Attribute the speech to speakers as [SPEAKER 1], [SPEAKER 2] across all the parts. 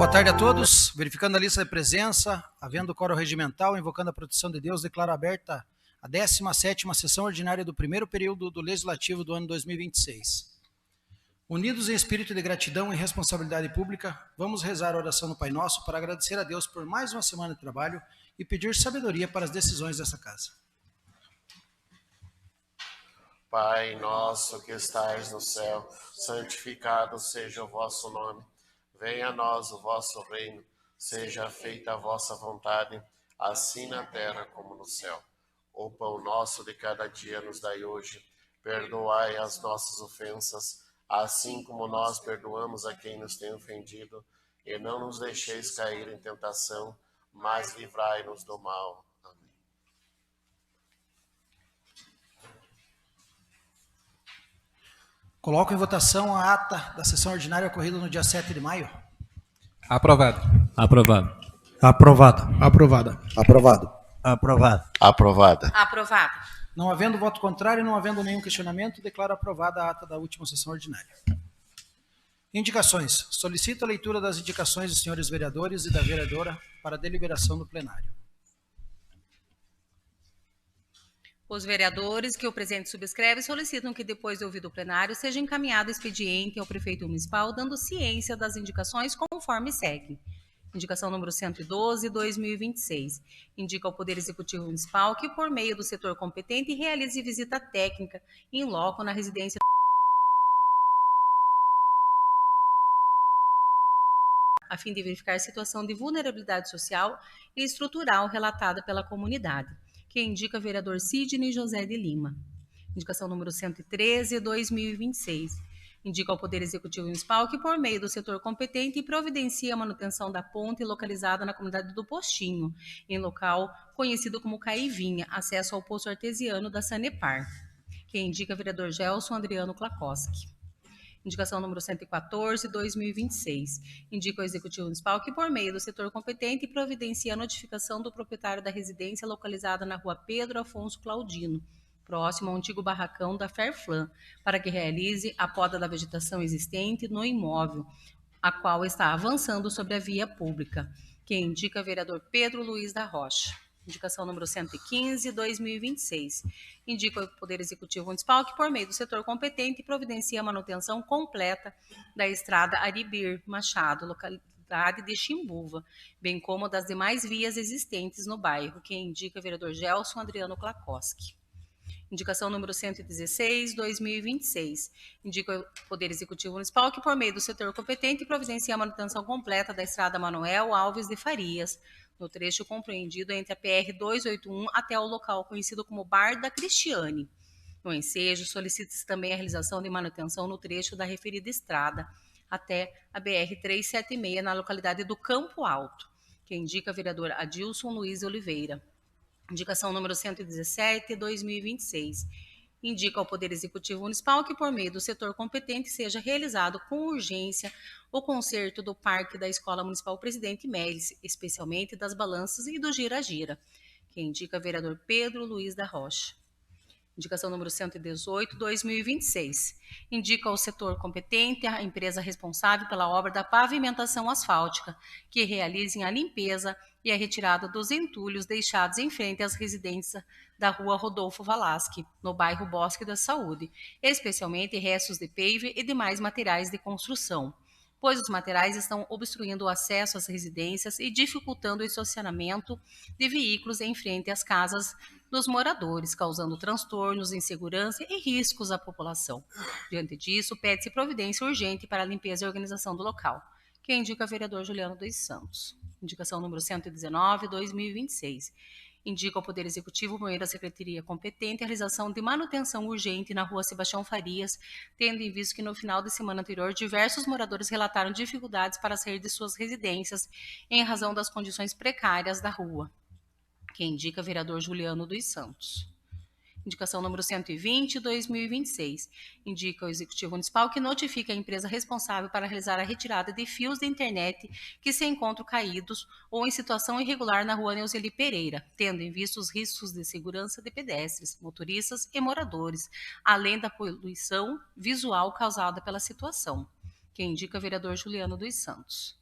[SPEAKER 1] Boa tarde a todos. Verificando a lista de presença, havendo quórum regimental, invocando a proteção de Deus, declaro aberta a 17ª sessão ordinária do primeiro período do Legislativo do ano 2026. Unidos em espírito de gratidão e responsabilidade pública, vamos rezar a oração no Pai Nosso para agradecer a Deus por mais uma semana de trabalho e pedir sabedoria para as decisões dessa casa.
[SPEAKER 2] Pai nosso que estais no céu, santificado seja o vosso nome. Venha a nós o vosso reino, seja feita a vossa vontade, assim na terra como no céu. O pão nosso de cada dia nos dai hoje. Perdoai as nossas ofensas, assim como nós perdoamos a quem nos tem ofendido. E não nos deixeis cair em tentação, mas livrai-nos do mal. Amém.
[SPEAKER 1] Coloco em votação a ata da sessão ordinária ocorrida no dia 7 de maio.
[SPEAKER 3] Aprovado.
[SPEAKER 4] Aprovado.
[SPEAKER 3] Aprovado. Aprovada.
[SPEAKER 5] Aprovado.
[SPEAKER 4] Aprovado.
[SPEAKER 2] Aprovada.
[SPEAKER 6] Aprovado.
[SPEAKER 1] Não havendo voto contrário e não havendo nenhum questionamento, declaro aprovada a ata da última sessão ordinária. Indicações. Solicito a leitura das indicações dos senhores vereadores e da vereadora para deliberação do plenário.
[SPEAKER 6] Os vereadores que o presente subscreve solicitam que, depois de ouvido o plenário, seja encaminhado expediente ao prefeito municipal, dando ciência das indicações conforme segue. Indicação número 112/2026. Indica ao Poder Executivo Municipal que, por meio do setor competente, realize visita técnica em loco na residência a fim de verificar a situação de vulnerabilidade social e estrutural relatada pela comunidade, que indica vereador Sidney José de Lima. Indicação número 113/2026. Indica ao Poder Executivo Municipal que, por meio do setor competente, providencia a manutenção da ponte localizada na comunidade do Postinho, em local conhecido como Caivinha, acesso ao poço artesiano da Sanepar, que indica vereador Gelson Adriano Klakoski. Indicação número 114/2026. Indica ao Executivo Municipal que, por meio do setor competente, providencia a notificação do proprietário da residência localizada na rua Pedro Afonso Claudino, próximo ao antigo barracão da Fairflan, para que realize a poda da vegetação existente no imóvel, a qual está avançando sobre a via pública, que indica vereador Pedro Luiz da Rocha. Indicação número 115/2026. Indica ao Poder Executivo Municipal que, por meio do setor competente, providencia a manutenção completa da estrada Aribir Machado, localidade de Chimbuva, bem como das demais vias existentes no bairro, que indica vereador Gelson Adriano Klakoski. Indicação número 116/2026. Indica ao Poder Executivo Municipal que, por meio do setor competente, providencia a manutenção completa da estrada Manuel Alves de Farias, no trecho compreendido entre a PR 281 até o local conhecido como Bar da Cristiane. No ensejo, solicita-se também a realização de manutenção no trecho da referida estrada até a BR 376, na localidade do Campo Alto, que indica vereador Adilson Luiz Oliveira. Indicação número 117/2026. Indica ao Poder Executivo Municipal que, por meio do setor competente, seja realizado com urgência o conserto do Parque da Escola Municipal Presidente Mélice, especialmente das balanças e do gira-gira, que indica vereador Pedro Luiz da Rocha. Indicação número 118/2026. Indica ao setor competente a empresa responsável pela obra da pavimentação asfáltica, que realizem a limpeza e a retirada dos entulhos deixados em frente às residências da rua Rodolfo Valasque, no bairro Bosque da Saúde, especialmente restos de pavê e demais materiais de construção, pois os materiais estão obstruindo o acesso às residências e dificultando o estacionamento de veículos em frente às casas dos moradores, causando transtornos, insegurança e riscos à população. Diante disso, pede-se providência urgente para a limpeza e organização do local, que indica vereador Juliano dos Santos. Indicação número 119/2026. Indica ao Poder Executivo, por meio da Secretaria competente, a realização de manutenção urgente na rua Sebastião Farias, tendo em vista que no final de semana anterior, diversos moradores relataram dificuldades para sair de suas residências em razão das condições precárias da rua, que indica vereador Juliano dos Santos. Indicação número 120/2026. Indica ao Executivo Municipal que notifique a empresa responsável para realizar a retirada de fios de internet que se encontram caídos ou em situação irregular na rua Neuzeli Pereira, tendo em vista os riscos de segurança de pedestres, motoristas e moradores, além da poluição visual causada pela situação, que indica vereador Juliano dos Santos.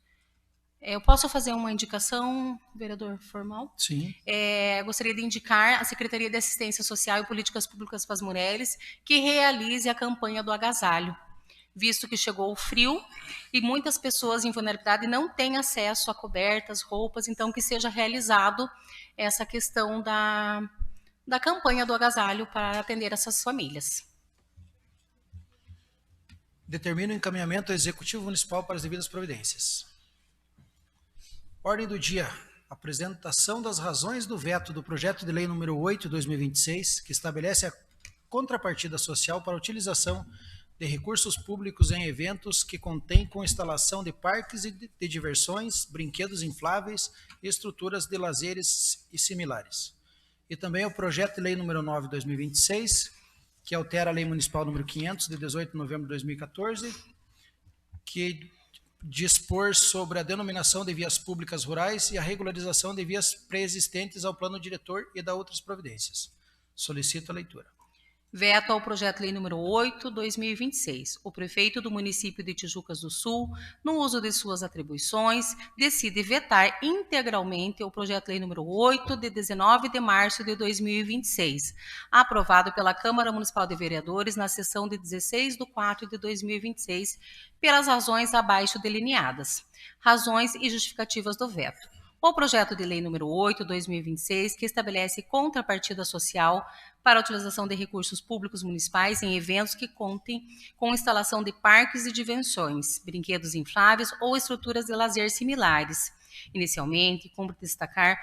[SPEAKER 6] Eu posso fazer uma indicação, vereador, formal?
[SPEAKER 1] Sim.
[SPEAKER 6] Gostaria de indicar a Secretaria de Assistência Social e Políticas Públicas para as Mulheres que realize a campanha do agasalho, visto que chegou o frio e muitas pessoas em vulnerabilidade não têm acesso a cobertas, roupas, então que seja realizado essa questão da campanha do agasalho para atender essas famílias.
[SPEAKER 1] Determina o encaminhamento ao Executivo Municipal para as devidas providências. Ordem do dia. Apresentação das razões do veto do projeto de lei número 8/2026, que estabelece a contrapartida social para a utilização de recursos públicos em eventos que contêm com instalação de parques de diversões, brinquedos infláveis e estruturas de lazeres e similares. E também o projeto de lei número 9/2026, que altera a lei municipal número 500, de 18 de novembro de 2014, que dispor sobre a denominação de vias públicas rurais e a regularização de vias pré-existentes ao plano diretor e da outras providências. Solicito a leitura.
[SPEAKER 6] Veto ao projeto de lei número 8/2026. O prefeito do município de Tijucas do Sul, no uso de suas atribuições, decide vetar integralmente o projeto de lei número 8, de 19 de março de 2026, aprovado pela Câmara Municipal de Vereadores na sessão de 16 de 4 de 2026, pelas razões abaixo delineadas. Razões e justificativas do veto. O projeto de lei número 8/2026, que estabelece contrapartida social para a utilização de recursos públicos municipais em eventos que contem com instalação de parques de diversões, brinquedos infláveis ou estruturas de lazer similares. Inicialmente, cumpre destacar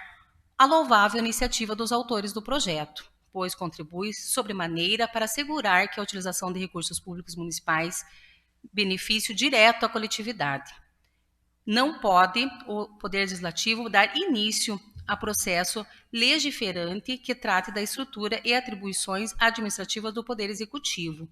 [SPEAKER 6] a louvável iniciativa dos autores do projeto, pois contribui sobremaneira para assegurar que a utilização de recursos públicos municipais benefício direto à coletividade. Não pode o Poder Legislativo dar início a processo legiferante que trate da estrutura e atribuições administrativas do Poder Executivo.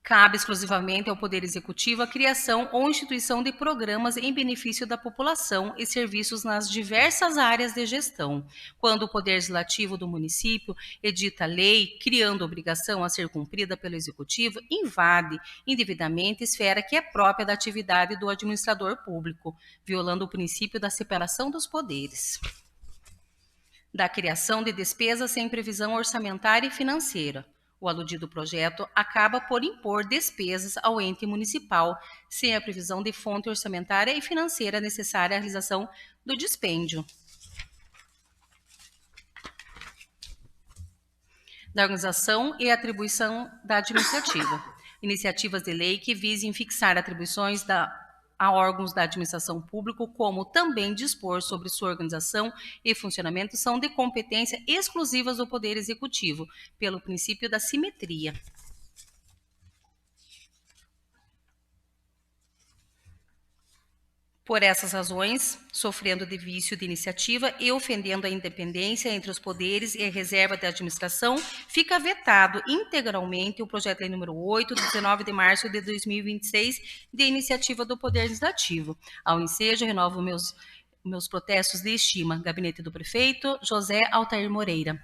[SPEAKER 6] Cabe exclusivamente ao Poder Executivo a criação ou instituição de programas em benefício da população e serviços nas diversas áreas de gestão. Quando o Poder Legislativo do município edita lei, criando obrigação a ser cumprida pelo Executivo, invade indevidamente esfera que é própria da atividade do administrador público, violando o princípio da separação dos poderes. Da criação de despesas sem previsão orçamentária e financeira. O aludido projeto acaba por impor despesas ao ente municipal, sem a previsão de fonte orçamentária e financeira necessária à realização do dispêndio. Da organização e atribuição da administrativa. Iniciativas de lei que visem fixar atribuições a órgãos da administração pública, como também dispor sobre sua organização e funcionamento, são de competência exclusivas do Poder Executivo, pelo princípio da simetria. Por essas razões, sofrendo de vício de iniciativa e ofendendo a independência entre os poderes e a reserva da administração, fica vetado integralmente o projeto de lei número 8, de 19 de março de 2026, de iniciativa do Poder Legislativo. Ao ensejo, renovo meus protestos de estima. Gabinete do Prefeito, José Altair Moreira.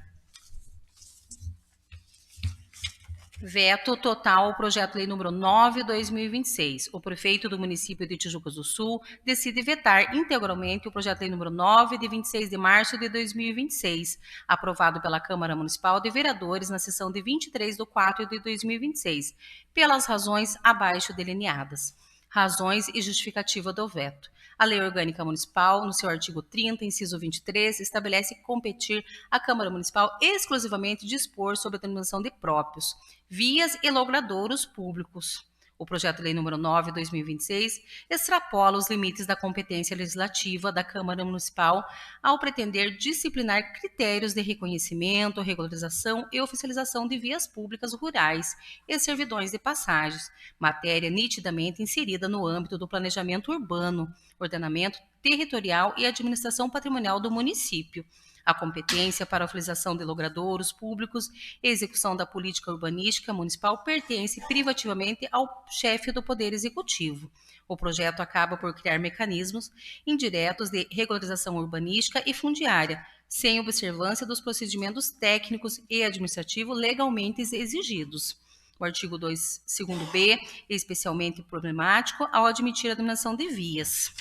[SPEAKER 6] Veto total ao projeto de lei número 9/2026. O prefeito do município de Tijucas do Sul decide vetar integralmente o projeto de lei número 9, de 26 de março de 2026, aprovado pela Câmara Municipal de Vereadores na sessão de 23 de 4 de 2026, pelas razões abaixo delineadas. Razões e justificativa do veto. A Lei Orgânica Municipal, no seu artigo 30, inciso 23, estabelece competir à Câmara Municipal exclusivamente dispor sobre a denominação de próprios, vias e logradouros públicos. O projeto de lei número 9/2026 extrapola os limites da competência legislativa da Câmara Municipal ao pretender disciplinar critérios de reconhecimento, regularização e oficialização de vias públicas rurais e servidões de passagens, matéria nitidamente inserida no âmbito do planejamento urbano, ordenamento territorial e administração patrimonial do município. A competência para a utilização de logradouros públicos e execução da política urbanística municipal pertence privativamente ao chefe do Poder Executivo. O projeto acaba por criar mecanismos indiretos de regularização urbanística e fundiária, sem observância dos procedimentos técnicos e administrativos legalmente exigidos. O artigo 2, 2º-B, é especialmente problemático ao admitir a denominação de vias.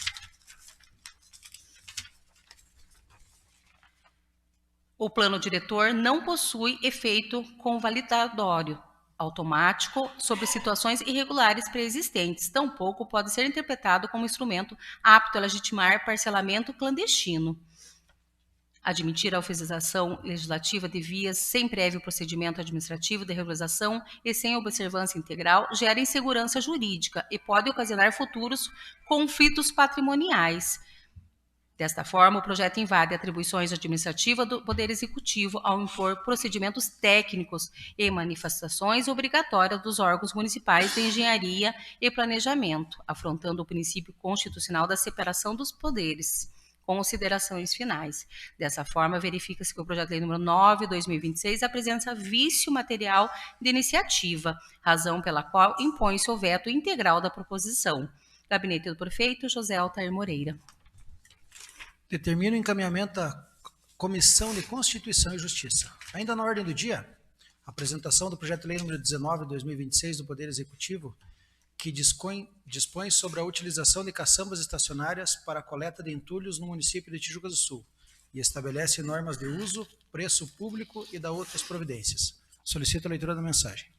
[SPEAKER 6] O plano diretor não possui efeito convalidatório automático sobre situações irregulares preexistentes, tampouco pode ser interpretado como instrumento apto a legitimar parcelamento clandestino. Admitir a oficialização legislativa de vias sem prévio procedimento administrativo de regularização e sem observância integral gera insegurança jurídica e pode ocasionar futuros conflitos patrimoniais. Desta forma, o projeto invade atribuições administrativas do Poder Executivo ao impor procedimentos técnicos e manifestações obrigatórias dos órgãos municipais de engenharia e planejamento, afrontando o princípio constitucional da separação dos poderes. Considerações finais. Dessa forma, verifica-se que o projeto de lei número 9/2026 apresenta vício material de iniciativa, razão pela qual impõe-se o veto integral da proposição. Gabinete do Prefeito, José Altair Moreira.
[SPEAKER 1] Determina o encaminhamento à Comissão de Constituição e Justiça. Ainda na ordem do dia, a apresentação do projeto de lei número 19/2026 do Poder Executivo, que dispõe sobre a utilização de caçambas estacionárias para a coleta de entulhos no município de Tijucas do Sul e estabelece normas de uso, preço público e da outras providências. Solicito a leitura da mensagem.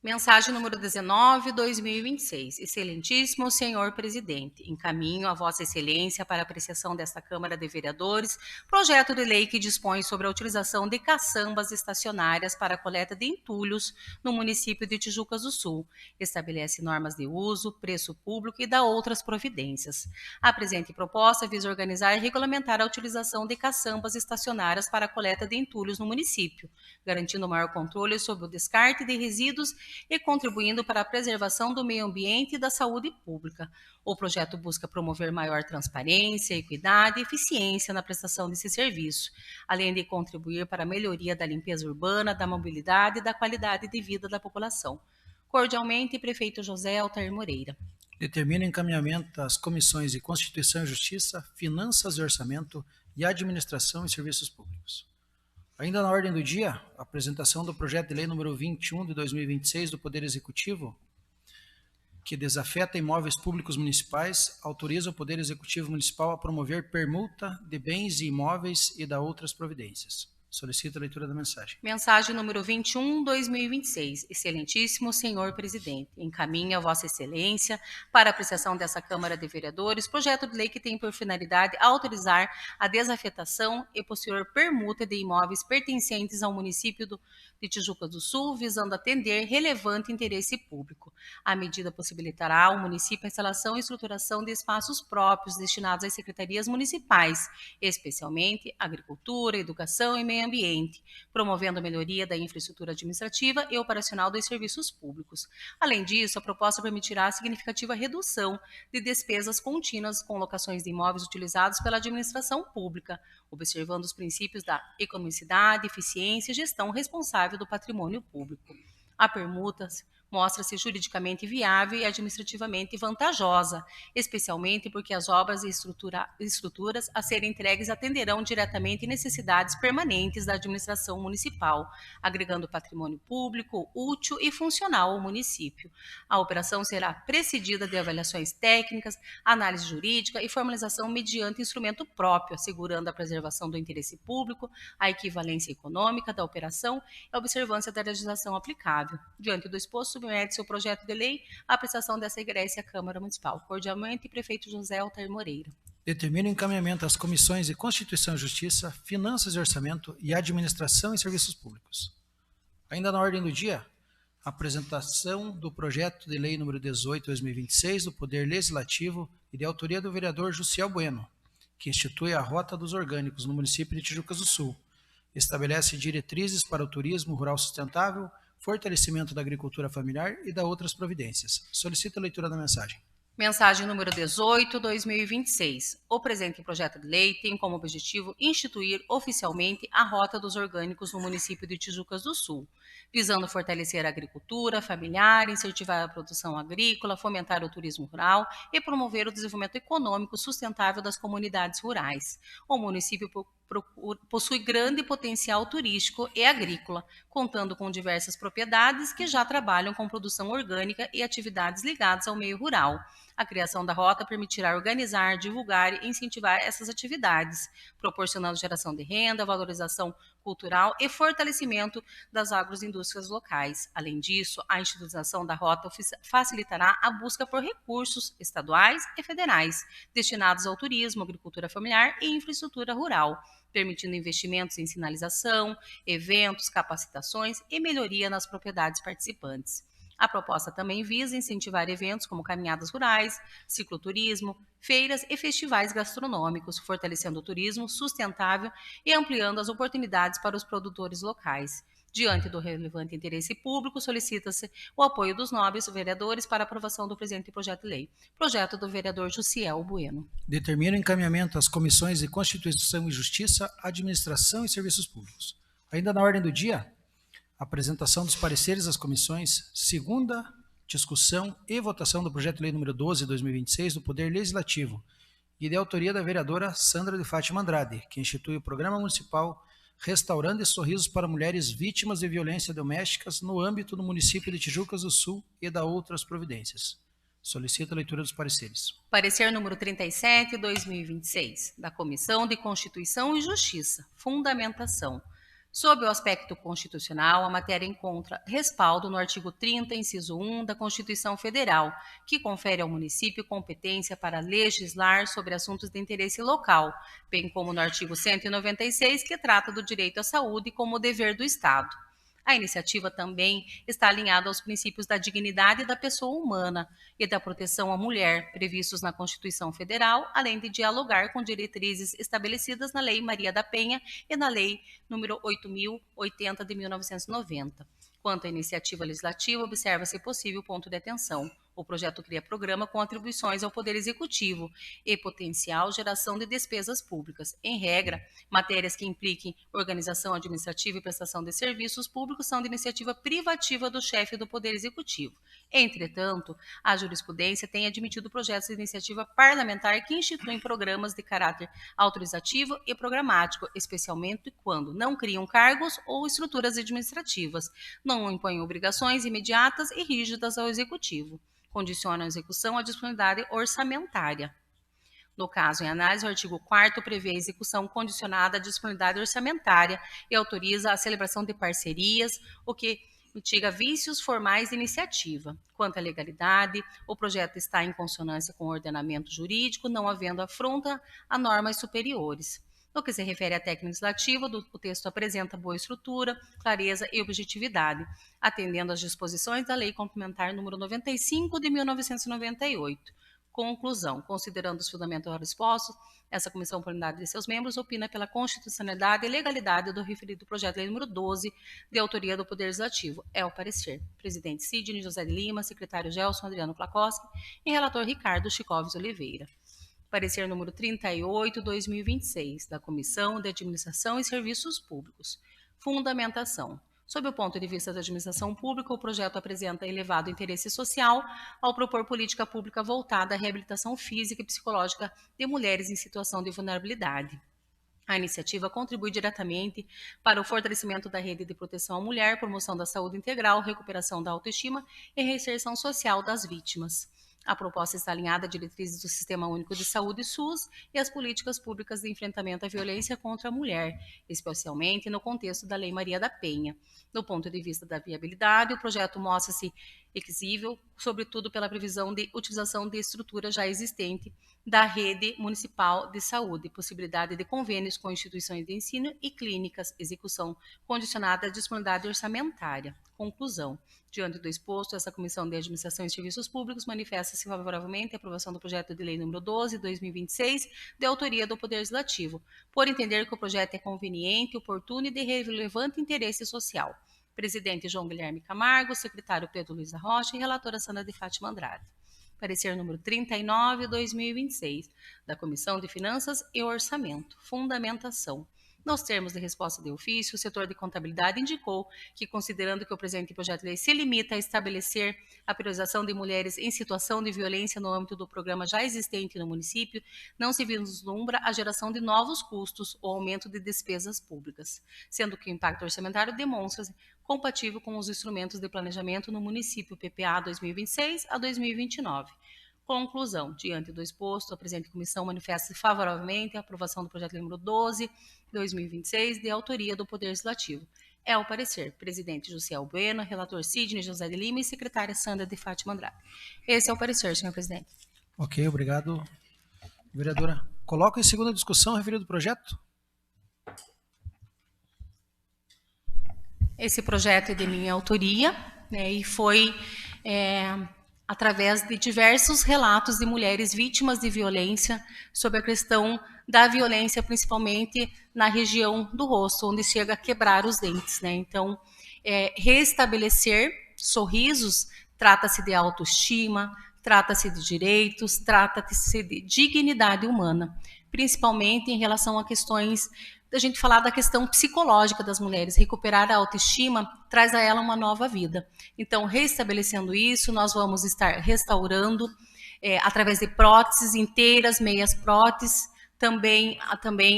[SPEAKER 6] Mensagem número 19/2026. Excelentíssimo senhor presidente, encaminho a Vossa Excelência para apreciação desta Câmara de Vereadores projeto de lei que dispõe sobre a utilização de caçambas estacionárias para a coleta de entulhos no município de Tijucas do Sul. Estabelece normas de uso, preço público e dá outras providências. A presente proposta visa organizar e regulamentar a utilização de caçambas estacionárias para a coleta de entulhos no município, garantindo maior controle sobre o descarte de resíduos e contribuindo para a preservação do meio ambiente e da saúde pública. O projeto busca promover maior transparência, equidade e eficiência na prestação desse serviço, além de contribuir para a melhoria da limpeza urbana, da mobilidade e da qualidade de vida da população. Cordialmente, Prefeito José Altair Moreira.
[SPEAKER 1] Determina o encaminhamento às comissões de Constituição e Justiça, Finanças e Orçamento e Administração e Serviços Públicos. Ainda na ordem do dia, a apresentação do projeto de lei número 21 de 2026 do Poder Executivo, que desafeta imóveis públicos municipais, autoriza o Poder Executivo Municipal a promover permuta de bens e imóveis e dá outras providências. Solicito a leitura da mensagem.
[SPEAKER 6] Mensagem número 21/2026. Excelentíssimo senhor presidente, encaminho a Vossa Excelência para apreciação dessa Câmara de Vereadores projeto de lei que tem por finalidade autorizar a desafetação e posterior permuta de imóveis pertencentes ao município de Tijucas do Sul, visando atender relevante interesse público. A medida possibilitará ao município a instalação e estruturação de espaços próprios destinados às secretarias municipais, especialmente agricultura, educação e meio ambiente, promovendo a melhoria da infraestrutura administrativa e operacional dos serviços públicos. Além disso, a proposta permitirá a significativa redução de despesas contínuas com locações de imóveis utilizados pela administração pública, observando os princípios da economicidade, eficiência e gestão responsável do patrimônio público. A permuta mostra-se juridicamente viável e administrativamente vantajosa, especialmente porque as obras e estruturas a serem entregues atenderão diretamente necessidades permanentes da administração municipal, agregando patrimônio público, útil e funcional ao município. A operação será precedida de avaliações técnicas, análise jurídica e formalização mediante instrumento próprio, assegurando a preservação do interesse público, a equivalência econômica da operação e a observância da legislação aplicável. Diante do exposto, submete-se o projeto de lei à apreciação dessa egréssia Câmara Municipal. Cordialmente, Prefeito José Altair Moreira.
[SPEAKER 1] Determina o encaminhamento às comissões de Constituição e Justiça, Finanças e Orçamento e Administração e Serviços Públicos. Ainda na ordem do dia, a apresentação do projeto de lei número 18/2026 do Poder Legislativo e de autoria do vereador Jussiel Bueno, que institui a Rota dos Orgânicos no município de Tijucas do Sul, estabelece diretrizes para o turismo rural sustentável, fortalecimento da agricultura familiar e dá outras providências. Solicito a leitura da mensagem.
[SPEAKER 6] Mensagem número 18/2026. O presente projeto de lei tem como objetivo instituir oficialmente a Rota dos Orgânicos no município de Tijucas do Sul, visando fortalecer a agricultura familiar, incentivar a produção agrícola, fomentar o turismo rural e promover o desenvolvimento econômico sustentável das comunidades rurais. O município possui grande potencial turístico e agrícola, contando com diversas propriedades que já trabalham com produção orgânica e atividades ligadas ao meio rural. A criação da rota permitirá organizar, divulgar e incentivar essas atividades, proporcionando geração de renda, valorização cultural e fortalecimento das agroindústrias locais. Além disso, a instituição da rota facilitará a busca por recursos estaduais e federais destinados ao turismo, agricultura familiar e infraestrutura rural, permitindo investimentos em sinalização, eventos, capacitações e melhoria nas propriedades participantes. A proposta também visa incentivar eventos como caminhadas rurais, cicloturismo, feiras e festivais gastronômicos, fortalecendo o turismo sustentável e ampliando as oportunidades para os produtores locais. Diante do relevante interesse público, solicita-se o apoio dos nobres vereadores para aprovação do presente projeto de lei. Projeto do vereador Jussiel Bueno.
[SPEAKER 1] Determina o encaminhamento às comissões de Constituição e Justiça, Administração e Serviços Públicos. Ainda na ordem do dia, apresentação dos pareceres às comissões, segunda discussão e votação do projeto de lei número 12 de 2026 do Poder Legislativo e de autoria da vereadora Sandra de Fátima Andrade, que institui o Programa Municipal Restaurando Sorrisos para Mulheres Vítimas de Violência Domésticas no âmbito do município de Tijucas do Sul e da outras providências. Solicito a leitura dos pareceres.
[SPEAKER 6] Parecer número 37, 2026, da Comissão de Constituição e Justiça, Fundamentação. Sob o aspecto constitucional, a matéria encontra respaldo no artigo 30, inciso 1 da Constituição Federal, que confere ao município competência para legislar sobre assuntos de interesse local, bem como no artigo 196, que trata do direito à saúde como dever do Estado. A iniciativa também está alinhada aos princípios da dignidade da pessoa humana e da proteção à mulher, previstos na Constituição Federal, além de dialogar com diretrizes estabelecidas na Lei Maria da Penha e na Lei nº 8.080 de 1990. Quanto à iniciativa legislativa, observa-se possível ponto de atenção. O projeto cria programa com atribuições ao Poder Executivo e potencial geração de despesas públicas. Em regra, matérias que impliquem organização administrativa e prestação de serviços públicos são de iniciativa privativa do chefe do Poder Executivo. Entretanto, a jurisprudência tem admitido projetos de iniciativa parlamentar que instituem programas de caráter autorizativo e programático, especialmente quando não criam cargos ou estruturas administrativas, não impõem obrigações imediatas e rígidas ao Executivo, condicionam a execução à disponibilidade orçamentária. No caso em análise, o artigo 4º prevê a execução condicionada à disponibilidade orçamentária e autoriza a celebração de parcerias, o que mitiga vícios formais de iniciativa. Quanto à legalidade, o projeto está em consonância com o ordenamento jurídico, não havendo afronta a normas superiores. No que se refere à técnica legislativa, o texto apresenta boa estrutura, clareza e objetividade, atendendo às disposições da Lei Complementar nº 95 de 1998. Conclusão. Considerando os fundamentos expostos, essa comissão, por unidade de seus membros, opina pela constitucionalidade e legalidade do referido projeto de lei número 12, de autoria do Poder Legislativo. É o parecer. Presidente Sidney José de Lima, secretário Gelson Adriano Klakoski e relator Ricardo Chicoves Oliveira. Parecer número 38, 2026, da Comissão de Administração e Serviços Públicos. Fundamentação. Sob o ponto de vista da administração pública, o projeto apresenta elevado interesse social ao propor política pública voltada à reabilitação física e psicológica de mulheres em situação de vulnerabilidade. A iniciativa contribui diretamente para o fortalecimento da rede de proteção à mulher, promoção da saúde integral, recuperação da autoestima e reinserção social das vítimas. A proposta está alinhada a diretrizes do Sistema Único de Saúde SUS e as políticas públicas de enfrentamento à violência contra a mulher, especialmente no contexto da Lei Maria da Penha. Do ponto de vista da viabilidade, o projeto mostra-se exível, sobretudo pela previsão de utilização de estrutura já existente da rede municipal de saúde, possibilidade de convênios com instituições de ensino e clínicas, execução condicionada à disponibilidade orçamentária. Conclusão. Diante do exposto, essa Comissão de Administração e Serviços Públicos manifesta-se favoravelmente à aprovação do projeto de lei número 12, 2026, de autoria do Poder Legislativo, por entender que o projeto é conveniente, oportuno e de relevante interesse social. Presidente João Guilherme Camargo, secretário Pedro Luiz da Rocha e relatora Sandra de Fátima Andrade. Parecer número 39, 2026, da Comissão de Finanças e Orçamento. Fundamentação. Nos termos de resposta de ofício, o setor de contabilidade indicou que, considerando que o presente projeto de lei se limita a estabelecer a priorização de mulheres em situação de violência no âmbito do programa já existente no município, não se vislumbra a geração de novos custos ou aumento de despesas públicas, sendo que o impacto orçamentário demonstra-se compatível com os instrumentos de planejamento no município PPA 2026 a 2029. Conclusão. Diante do exposto, a presente comissão manifesta-se favoravelmente à aprovação do projeto número 12/2026, de autoria do Poder Legislativo. É o parecer. Presidente Jussiel Bueno, relator Sidney José de Lima e secretária Sandra de Fátima Andrade. Esse é o parecer, senhor presidente.
[SPEAKER 1] Ok, obrigado, vereadora. Coloco em segunda discussão o referido projeto.
[SPEAKER 6] Esse projeto é de minha autoria, né, e foi através de diversos relatos de mulheres vítimas de violência sobre a questão da violência, principalmente na região do rosto, onde chega a quebrar os dentes, né? Então, restabelecer sorrisos trata-se de autoestima, trata-se de direitos, trata-se de dignidade humana, principalmente em relação a questões da gente falar da questão psicológica das mulheres. Recuperar a autoestima traz a ela uma nova vida. Então, restabelecendo isso, nós vamos estar restaurando através de próteses inteiras, meias próteses, também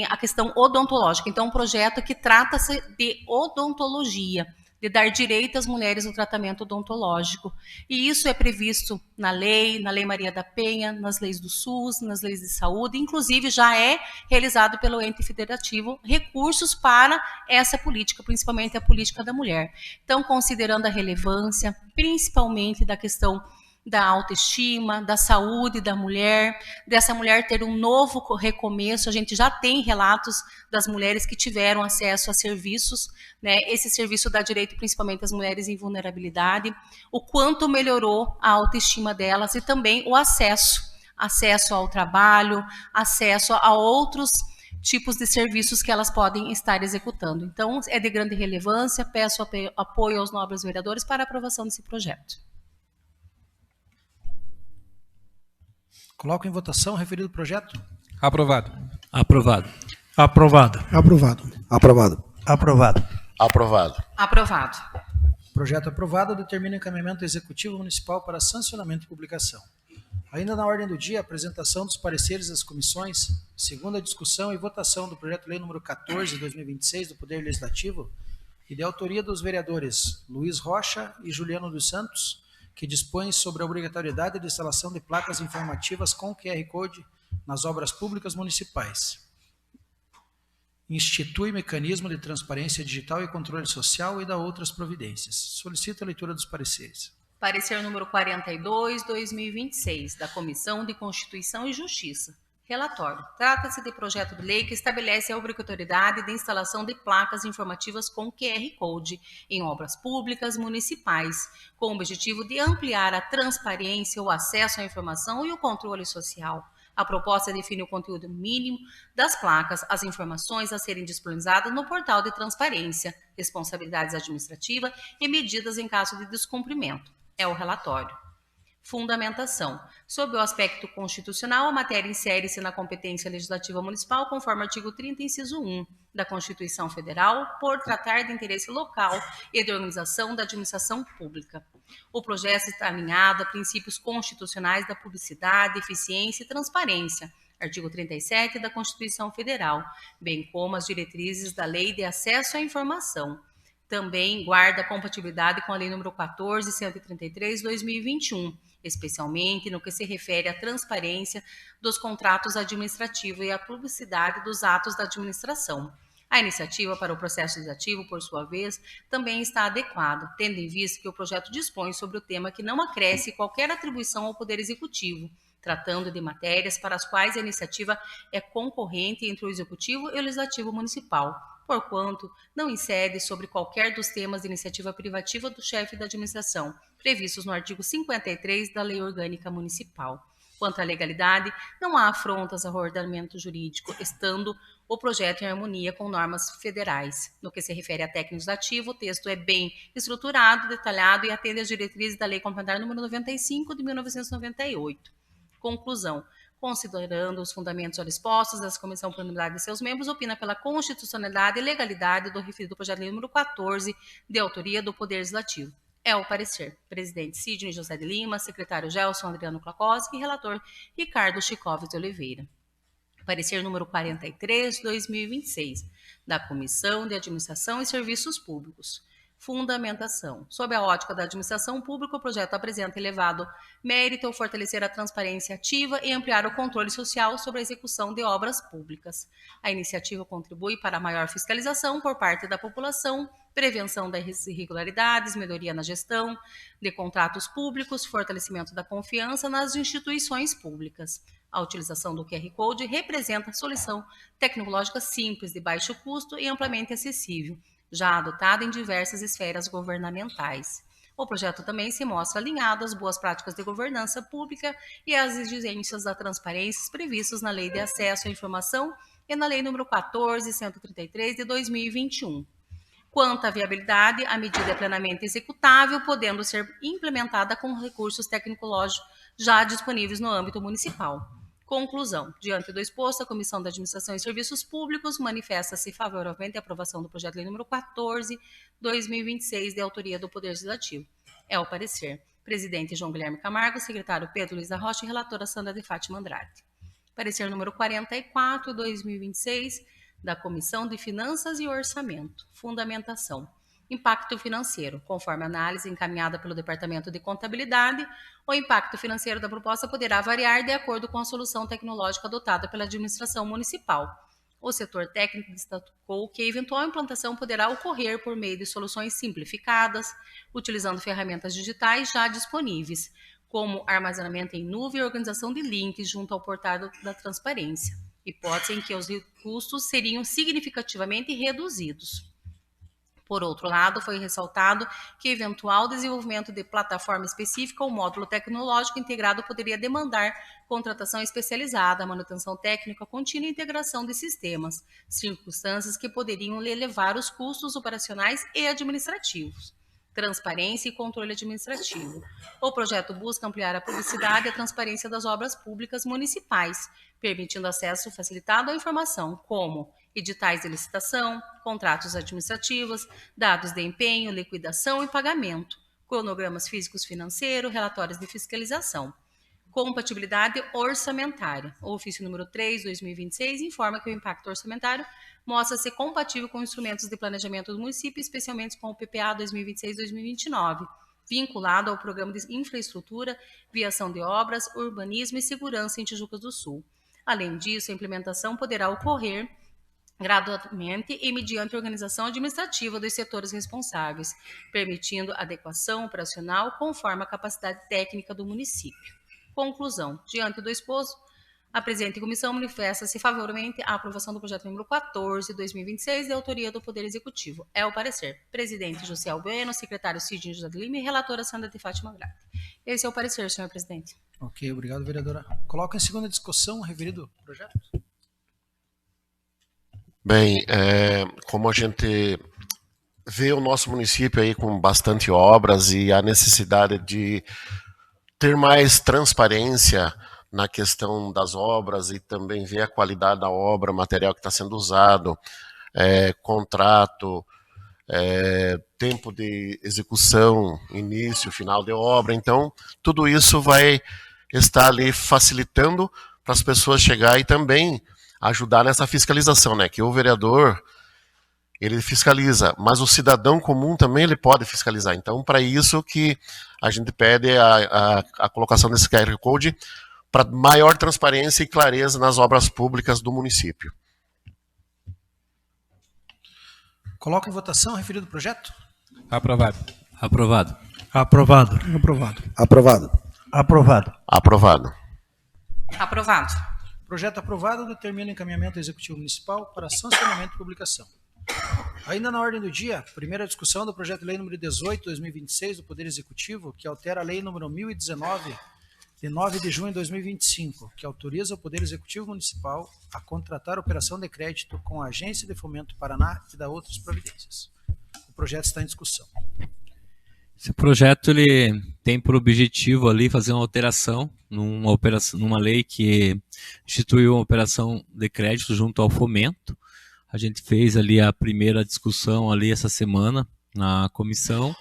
[SPEAKER 6] a questão odontológica. Então, um projeto que trata-se de odontologia, de dar direito às mulheres no tratamento odontológico. E isso é previsto na Lei Maria da Penha, nas leis do SUS, nas leis de saúde, inclusive já é realizado pelo ente federativo recursos para essa política, principalmente a política da mulher. Então, considerando a relevância, principalmente da questão da autoestima, da saúde da mulher, dessa mulher ter um novo recomeço. A gente já tem relatos das mulheres que tiveram acesso a serviços, né? Esse serviço dá direito principalmente às mulheres em vulnerabilidade, o quanto melhorou a autoestima delas e também o acesso ao trabalho, acesso a outros tipos de serviços que elas podem estar executando. Então, é de grande relevância, peço apoio aos nobres vereadores para a aprovação desse projeto.
[SPEAKER 1] Coloco em votação o referido projeto.
[SPEAKER 3] Aprovado.
[SPEAKER 4] Aprovado.
[SPEAKER 3] Aprovado.
[SPEAKER 5] Aprovado.
[SPEAKER 4] Aprovado.
[SPEAKER 5] Aprovado.
[SPEAKER 2] Aprovado.
[SPEAKER 6] Aprovado.
[SPEAKER 1] Projeto aprovado determina o encaminhamento executivo municipal para sancionamento e publicação. Ainda na ordem do dia, a apresentação dos pareceres das comissões, segunda discussão e votação do projeto de lei número 14/2026 do Poder Legislativo e de autoria dos vereadores Luiz Rocha e Juliano dos Santos, que dispõe sobre a obrigatoriedade de instalação de placas informativas com QR Code nas obras públicas municipais. Institui mecanismo de transparência digital e controle social e dá outras providências. Solicito a leitura dos pareceres.
[SPEAKER 6] Parecer número 42/2026, da Comissão de Constituição e Justiça. Relatório. Trata-se de projeto de lei que estabelece a obrigatoriedade de instalação de placas informativas com QR Code em obras públicas municipais, com o objetivo de ampliar a transparência, o acesso à informação e o controle social. A proposta define o conteúdo mínimo das placas, as informações a serem disponibilizadas no portal de transparência, responsabilidades administrativas e medidas em caso de descumprimento. É o relatório. Fundamentação. Sob o aspecto constitucional, a matéria insere-se na competência legislativa municipal, conforme o artigo 30, inciso 1 da Constituição Federal, por tratar de interesse local e de organização da administração pública. O projeto está alinhado a princípios constitucionais da publicidade, eficiência e transparência, artigo 37 da Constituição Federal, bem como as diretrizes da Lei de Acesso à Informação. Também guarda compatibilidade com a Lei nº 14.133/2021, especialmente no que se refere à transparência dos contratos administrativos e à publicidade dos atos da administração. A iniciativa para o processo legislativo, por sua vez, também está adequada, tendo em vista que o projeto dispõe sobre o tema que não acresce qualquer atribuição ao Poder Executivo, tratando de matérias para as quais a iniciativa é concorrente entre o Executivo e o Legislativo Municipal, porquanto não incide sobre qualquer dos temas de iniciativa privativa do chefe da administração, previstos no artigo 53 da Lei Orgânica Municipal. Quanto à legalidade, não há afrontas ao ordenamento jurídico, estando o projeto em harmonia com normas federais. No que se refere a técnico legislativo, o texto é bem estruturado, detalhado e atende às diretrizes da Lei Complementar nº 95 de 1998. Conclusão. considerando os fundamentos já expostos, essa comissão, por unanimidade de seus membros, opina pela constitucionalidade e legalidade do referido projeto de lei número 14, de autoria do Poder Legislativo. É o parecer. Presidente Sidney José de Lima, secretário Gelson Adriano Klakowski e relator Ricardo Chicoves de Oliveira. Parecer número 43, de 2026, da Comissão de Administração e Serviços Públicos. Fundamentação. Sob a ótica da administração pública, o projeto apresenta elevado mérito ao fortalecer a transparência ativa e ampliar o controle social sobre a execução de obras públicas. A iniciativa contribui para a maior fiscalização por parte da população, prevenção das irregularidades, melhoria na gestão de contratos públicos, fortalecimento da confiança nas instituições públicas. A utilização do QR Code representa solução tecnológica simples, de baixo custo e amplamente acessível, já adotada em diversas esferas governamentais. O projeto também se mostra alinhado às boas práticas de governança pública e às exigências da transparência previstas na Lei de Acesso à Informação e na Lei nº 14.133, de 2021. Quanto à viabilidade, a medida é plenamente executável, podendo ser implementada com recursos tecnológicos já disponíveis no âmbito municipal. Conclusão. Diante do exposto, a Comissão da Administração e Serviços Públicos manifesta-se favoravelmente à aprovação do projeto de lei número 14, 2026, de autoria do Poder Legislativo. É o parecer. Presidente João Guilherme Camargo, secretário Pedro Luiz da Rocha e relatora Sandra de Fátima Andrade. Parecer número 44, 2026, da Comissão de Finanças e Orçamento. Fundamentação. Impacto financeiro. Conforme a análise encaminhada pelo Departamento de Contabilidade, o impacto financeiro da proposta poderá variar de acordo com a solução tecnológica adotada pela administração municipal. O setor técnico destacou que a eventual implantação poderá ocorrer por meio de soluções simplificadas, utilizando ferramentas digitais já disponíveis, como armazenamento em nuvem e organização de links junto ao portal da transparência, hipótese em que os custos seriam significativamente reduzidos. Por outro lado, foi ressaltado que eventual desenvolvimento de plataforma específica ou módulo tecnológico integrado poderia demandar contratação especializada, manutenção técnica contínua e integração de sistemas, circunstâncias que poderiam elevar os custos operacionais e administrativos. Transparência e controle administrativo. O projeto busca ampliar a publicidade e a transparência das obras públicas municipais, permitindo acesso facilitado à informação, como editais de licitação, contratos administrativos, dados de empenho, liquidação e pagamento, cronogramas físicos financeiros, relatórios de fiscalização. Compatibilidade orçamentária. O ofício número 3, 2026, informa que o impacto orçamentário mostra-se compatível com instrumentos de planejamento do município, especialmente com o PPA 2026-2029, vinculado ao Programa de Infraestrutura, Viação de Obras, Urbanismo e Segurança em Tijucas do Sul. Além disso, a implementação poderá ocorrer gradualmente e mediante organização administrativa dos setores responsáveis, permitindo adequação operacional conforme a capacidade técnica do município. Conclusão. Diante do exposto, a presente comissão manifesta-se favoravelmente à aprovação do projeto número 14, 2026, de autoria do Poder Executivo. É o parecer. Presidente José Bueno, secretário Sidney José de Lima e relatora Sandra de Fátima Andrade. Esse é o parecer, senhor presidente.
[SPEAKER 1] Ok, obrigado, vereadora. Coloca em segunda discussão o referido projeto.
[SPEAKER 2] Bem, como a gente vê o nosso município aí com bastante obras e a necessidade de ter mais transparência na questão das obras e também ver a qualidade da obra, material que está sendo usado, contrato, tempo de execução, início, final de obra. Então, tudo isso vai estar ali facilitando para as pessoas chegarem e também ajudar nessa fiscalização, né? Que o vereador, ele fiscaliza, mas o cidadão comum também ele pode fiscalizar. Então, para isso que a gente pede a colocação desse QR Code para maior transparência e clareza nas obras públicas do município.
[SPEAKER 1] Coloca em votação o referido projeto.
[SPEAKER 3] Aprovado.
[SPEAKER 4] Aprovado.
[SPEAKER 3] Aprovado. Aprovado.
[SPEAKER 4] Aprovado.
[SPEAKER 3] Aprovado.
[SPEAKER 2] Aprovado.
[SPEAKER 6] Aprovado.
[SPEAKER 1] Projeto aprovado determina o encaminhamento do Executivo Municipal para sancionamento e publicação. Ainda na ordem do dia, primeira discussão do projeto de lei número 18, 2026, do Poder Executivo, que altera a lei número 1019, de 9 de junho de 2025, que autoriza o Poder Executivo Municipal a contratar operação de crédito com a Agência de Fomento Paraná e da outras providências. O projeto está em discussão.
[SPEAKER 4] Esse projeto ele tem por objetivo ali fazer uma alteração numa lei que instituiu uma operação de crédito junto ao Fomento. A gente fez ali a primeira discussão ali essa semana na comissão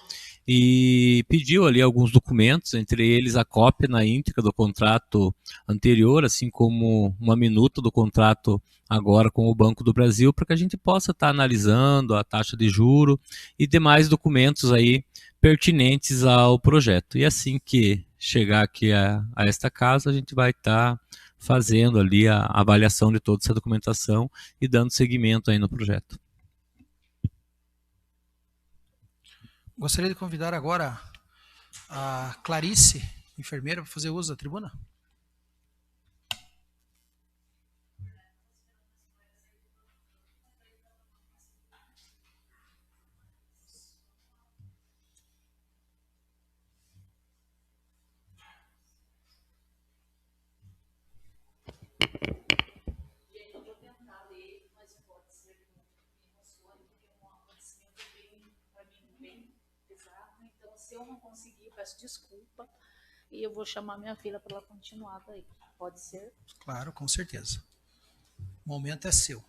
[SPEAKER 4] e pediu ali alguns documentos, entre eles a cópia na íntegra do contrato anterior, assim como uma minuta do contrato agora com o Banco do Brasil, para que a gente possa estar analisando a taxa de juro e demais documentos aí pertinentes ao projeto. E assim que chegar aqui a esta casa, a gente vai estar fazendo ali a avaliação de toda essa documentação e dando seguimento aí no projeto.
[SPEAKER 1] Gostaria de convidar agora a Clarice, enfermeira, para fazer uso da tribuna.
[SPEAKER 5] Se eu não conseguir, eu peço desculpa e eu vou chamar minha filha para ela continuar daí. Pode ser?
[SPEAKER 1] Claro, com certeza. O momento é seu.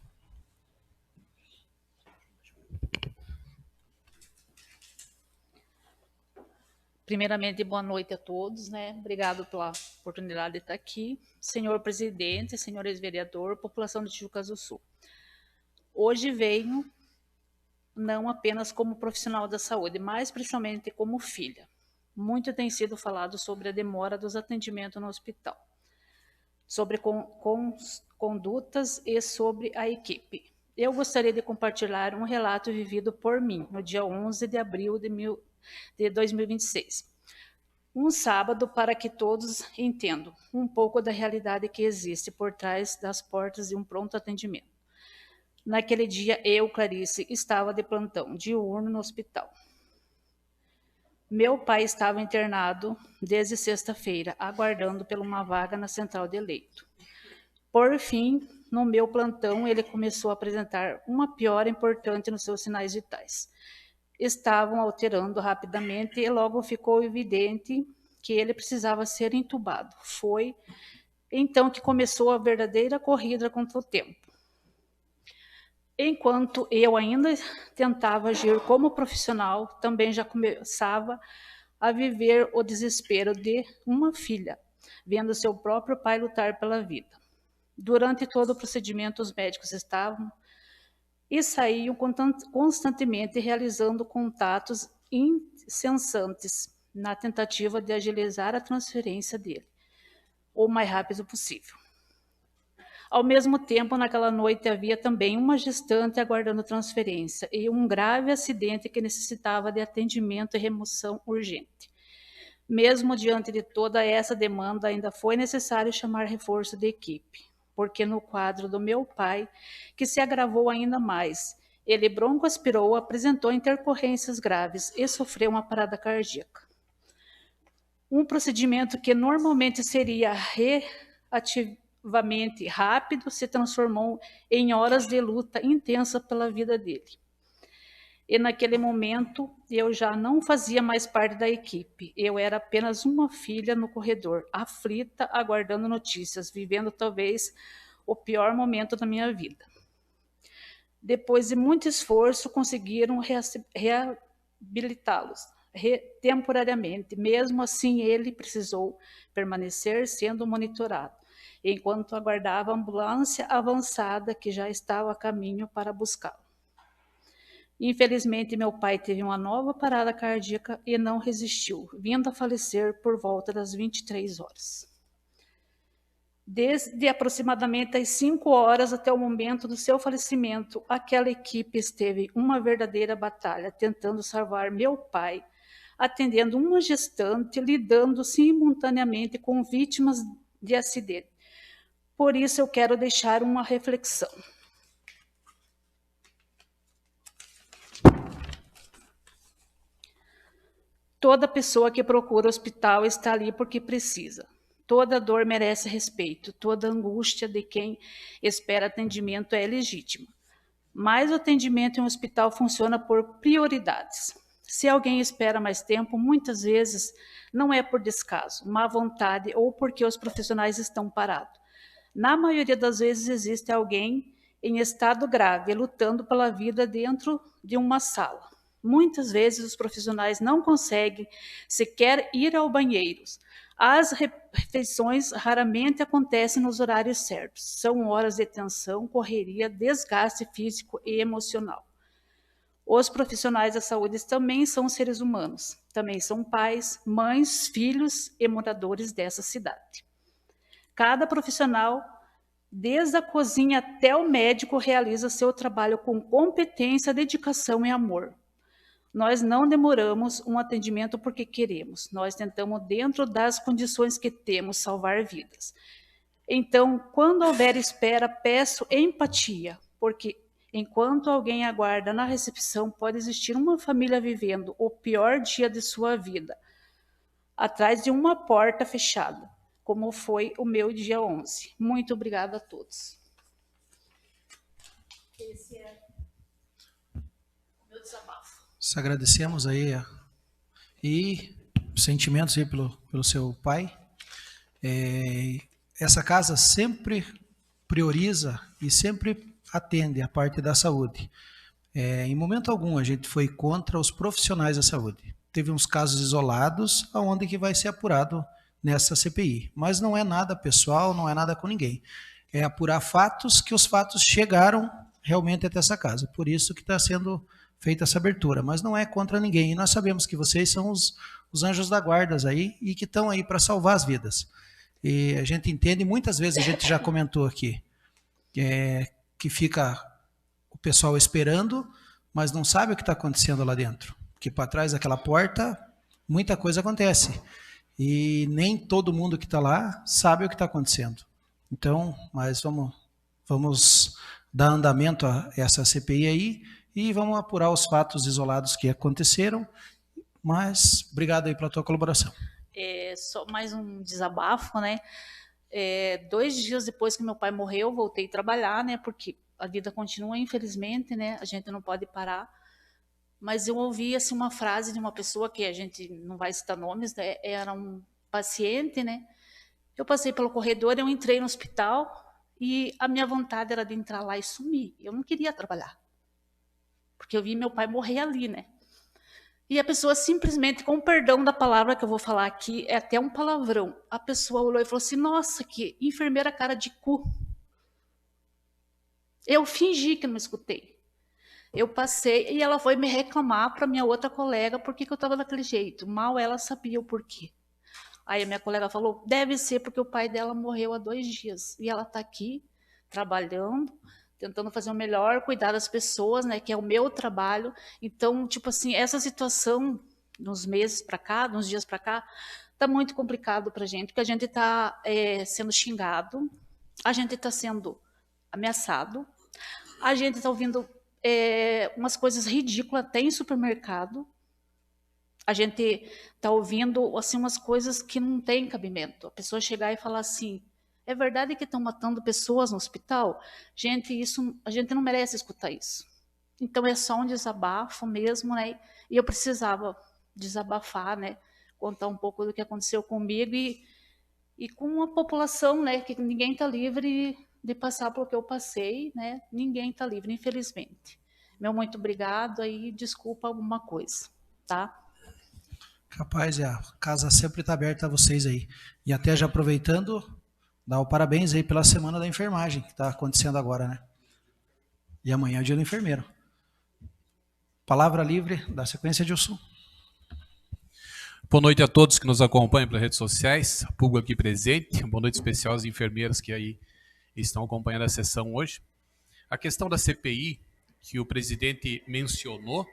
[SPEAKER 5] Primeiramente, boa noite a todos, né? Obrigado pela oportunidade de estar aqui. Senhor presidente, senhores vereadores, população de Tijucas do Sul. Hoje venho não apenas como profissional da saúde, mas principalmente como filha. Muito tem sido falado sobre a demora dos atendimentos no hospital, sobre condutas e sobre a equipe. Eu gostaria de compartilhar um relato vivido por mim no dia 11 de abril de 2026. Um sábado, para que todos entendam um pouco da realidade que existe por trás das portas de um pronto atendimento. Naquele dia, eu, Clarice, estava de plantão diurno no hospital. Meu pai estava internado desde sexta-feira, aguardando por uma vaga na central de leito. Por fim, no meu plantão, ele começou a apresentar uma piora importante nos seus sinais vitais. Estavam alterando rapidamente e logo ficou evidente que ele precisava ser entubado. Foi então que começou a verdadeira corrida contra o tempo. Enquanto eu ainda tentava agir como profissional, também já começava a viver o desespero de uma filha, vendo seu próprio pai lutar pela vida. Durante todo o procedimento, os médicos estavam e saíam constantemente realizando contatos incessantes na tentativa de agilizar a transferência dele o mais rápido possível. Ao mesmo tempo, naquela noite havia também uma gestante aguardando transferência e um grave acidente que necessitava de atendimento e remoção urgente. Mesmo diante de toda essa demanda, ainda foi necessário chamar reforço de equipe, porque no quadro do meu pai, que se agravou ainda mais, ele broncoaspirou, apresentou intercorrências graves e sofreu uma parada cardíaca. Um procedimento que normalmente seria relativamente rápido se transformou em horas de luta intensa pela vida dele. E naquele momento eu já não fazia mais parte da equipe. Eu era apenas uma filha no corredor, aflita, aguardando notícias, vivendo talvez o pior momento da minha vida. Depois de muito esforço, conseguiram reabilitá-los temporariamente. Mesmo assim, ele precisou permanecer sendo monitorado, enquanto aguardava a ambulância avançada que já estava a caminho para buscá-lo. Infelizmente, meu pai teve uma nova parada cardíaca e não resistiu, vindo a falecer por volta das 23 horas. Desde aproximadamente as 5 horas até o momento do seu falecimento, aquela equipe esteve uma verdadeira batalha, tentando salvar meu pai, atendendo uma gestante, lidando simultaneamente com vítimas de acidente. Por isso, eu quero deixar uma reflexão. Toda pessoa que procura hospital está ali porque precisa. Toda dor merece respeito, toda angústia de quem espera atendimento é legítima. Mas o atendimento em um hospital funciona por prioridades. Se alguém espera mais tempo, muitas vezes não é por descaso, má vontade ou porque os profissionais estão parados. Na maioria das vezes existe alguém em estado grave, lutando pela vida dentro de uma sala. Muitas vezes os profissionais não conseguem sequer ir ao banheiro. As refeições raramente acontecem nos horários certos. São horas de tensão, correria, desgaste físico e emocional. Os profissionais da saúde também são seres humanos. Também são pais, mães, filhos e moradores dessa cidade. Cada profissional, desde a cozinha até o médico, realiza seu trabalho com competência, dedicação e amor. Nós não demoramos um atendimento porque queremos. Nós tentamos, dentro das condições que temos, salvar vidas. Então, quando houver espera, peço empatia, porque enquanto alguém aguarda na recepção, pode existir uma família vivendo o pior dia de sua vida, atrás de uma porta fechada, como foi o meu dia 11. Muito obrigada a todos. Esse é o meu desabafo.
[SPEAKER 1] Nós agradecemos aí e sentimentos aí pelo seu pai. Essa casa sempre prioriza e sempre atende a parte da saúde. Em momento algum a gente foi contra os profissionais da saúde. Teve uns casos isolados onde que vai ser apurado nessa CPI, mas não é nada pessoal, não é nada com ninguém. É apurar fatos, que os fatos chegaram realmente até essa casa. Por isso que está sendo feita essa abertura, mas não é contra ninguém. E nós sabemos que vocês são os anjos da guarda aí e que estão aí para salvar as vidas. E a gente entende, muitas vezes a gente já comentou aqui, que fica o pessoal esperando, mas não sabe o que está acontecendo lá dentro. Porque para trás daquela porta, muita coisa acontece. E nem todo mundo que está lá sabe o que está acontecendo. Então, mas vamos dar andamento a essa CPI aí e vamos apurar os fatos isolados que aconteceram. Mas obrigado aí pela tua colaboração.
[SPEAKER 5] Só mais um desabafo, né? 2 dias depois que meu pai morreu, eu voltei a trabalhar, né? Porque a vida continua, infelizmente, né? A gente não pode parar. Mas eu ouvi assim uma frase de uma pessoa que a gente não vai citar nomes, né? Era um paciente, né? Eu passei pelo corredor, eu entrei no hospital e a minha vontade era de entrar lá e sumir. Eu não queria trabalhar, porque eu vi meu pai morrer ali, né? E a pessoa simplesmente, com o perdão da palavra que eu vou falar aqui, é até um palavrão, a pessoa olhou e falou assim, nossa, que enfermeira cara de cu. Eu fingi que não escutei. Eu passei e ela foi me reclamar para minha outra colega por que eu estava daquele jeito. Mal ela sabia o porquê. Aí a minha colega falou, deve ser porque o pai dela morreu há 2 dias. E ela está aqui, trabalhando, tentando fazer o melhor, cuidar das pessoas, né, que é o meu trabalho. Então, tipo assim, essa situação, nos meses para cá, nos dias para cá, está muito complicado para a gente, porque a gente está sendo xingado, a gente está sendo ameaçado, a gente está ouvindo umas coisas ridículas até em supermercado. A gente está ouvindo assim, umas coisas que não tem cabimento. A pessoa chegar e falar assim, é verdade que estão matando pessoas no hospital? Gente, isso, a gente não merece escutar isso. Então é só um desabafo mesmo, né? E eu precisava desabafar, né? Contar um pouco do que aconteceu comigo e com a população, né? Que ninguém está livre de passar pelo que eu passei, né? Ninguém está livre, infelizmente. Meu muito obrigado aí, desculpa alguma coisa, tá?
[SPEAKER 1] Capaz, a casa sempre está aberta a vocês aí. E até já aproveitando, dá o parabéns aí pela semana da enfermagem, que está acontecendo agora, né? E amanhã é o dia do enfermeiro. Palavra livre, da sequência, Gilson.
[SPEAKER 3] Boa noite a todos que nos acompanham pelas redes sociais, público aqui presente. Boa noite especial às enfermeiras que aí estão acompanhando a sessão hoje. A questão da CPI, que o presidente mencionou,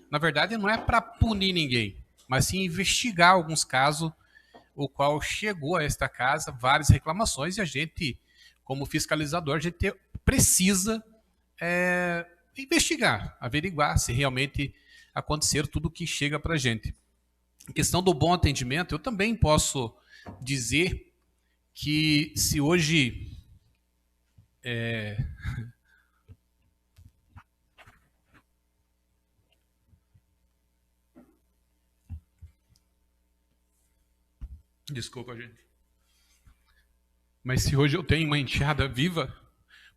[SPEAKER 3] na verdade não é para punir ninguém, mas sim investigar alguns casos, o qual chegou a esta casa várias reclamações, e a gente, como fiscalizador, a gente precisa investigar, averiguar se realmente aconteceu tudo o que chega para a gente. Em questão do bom atendimento, eu também posso dizer que se hoje Desculpa, gente. Mas se hoje eu tenho uma enteada viva,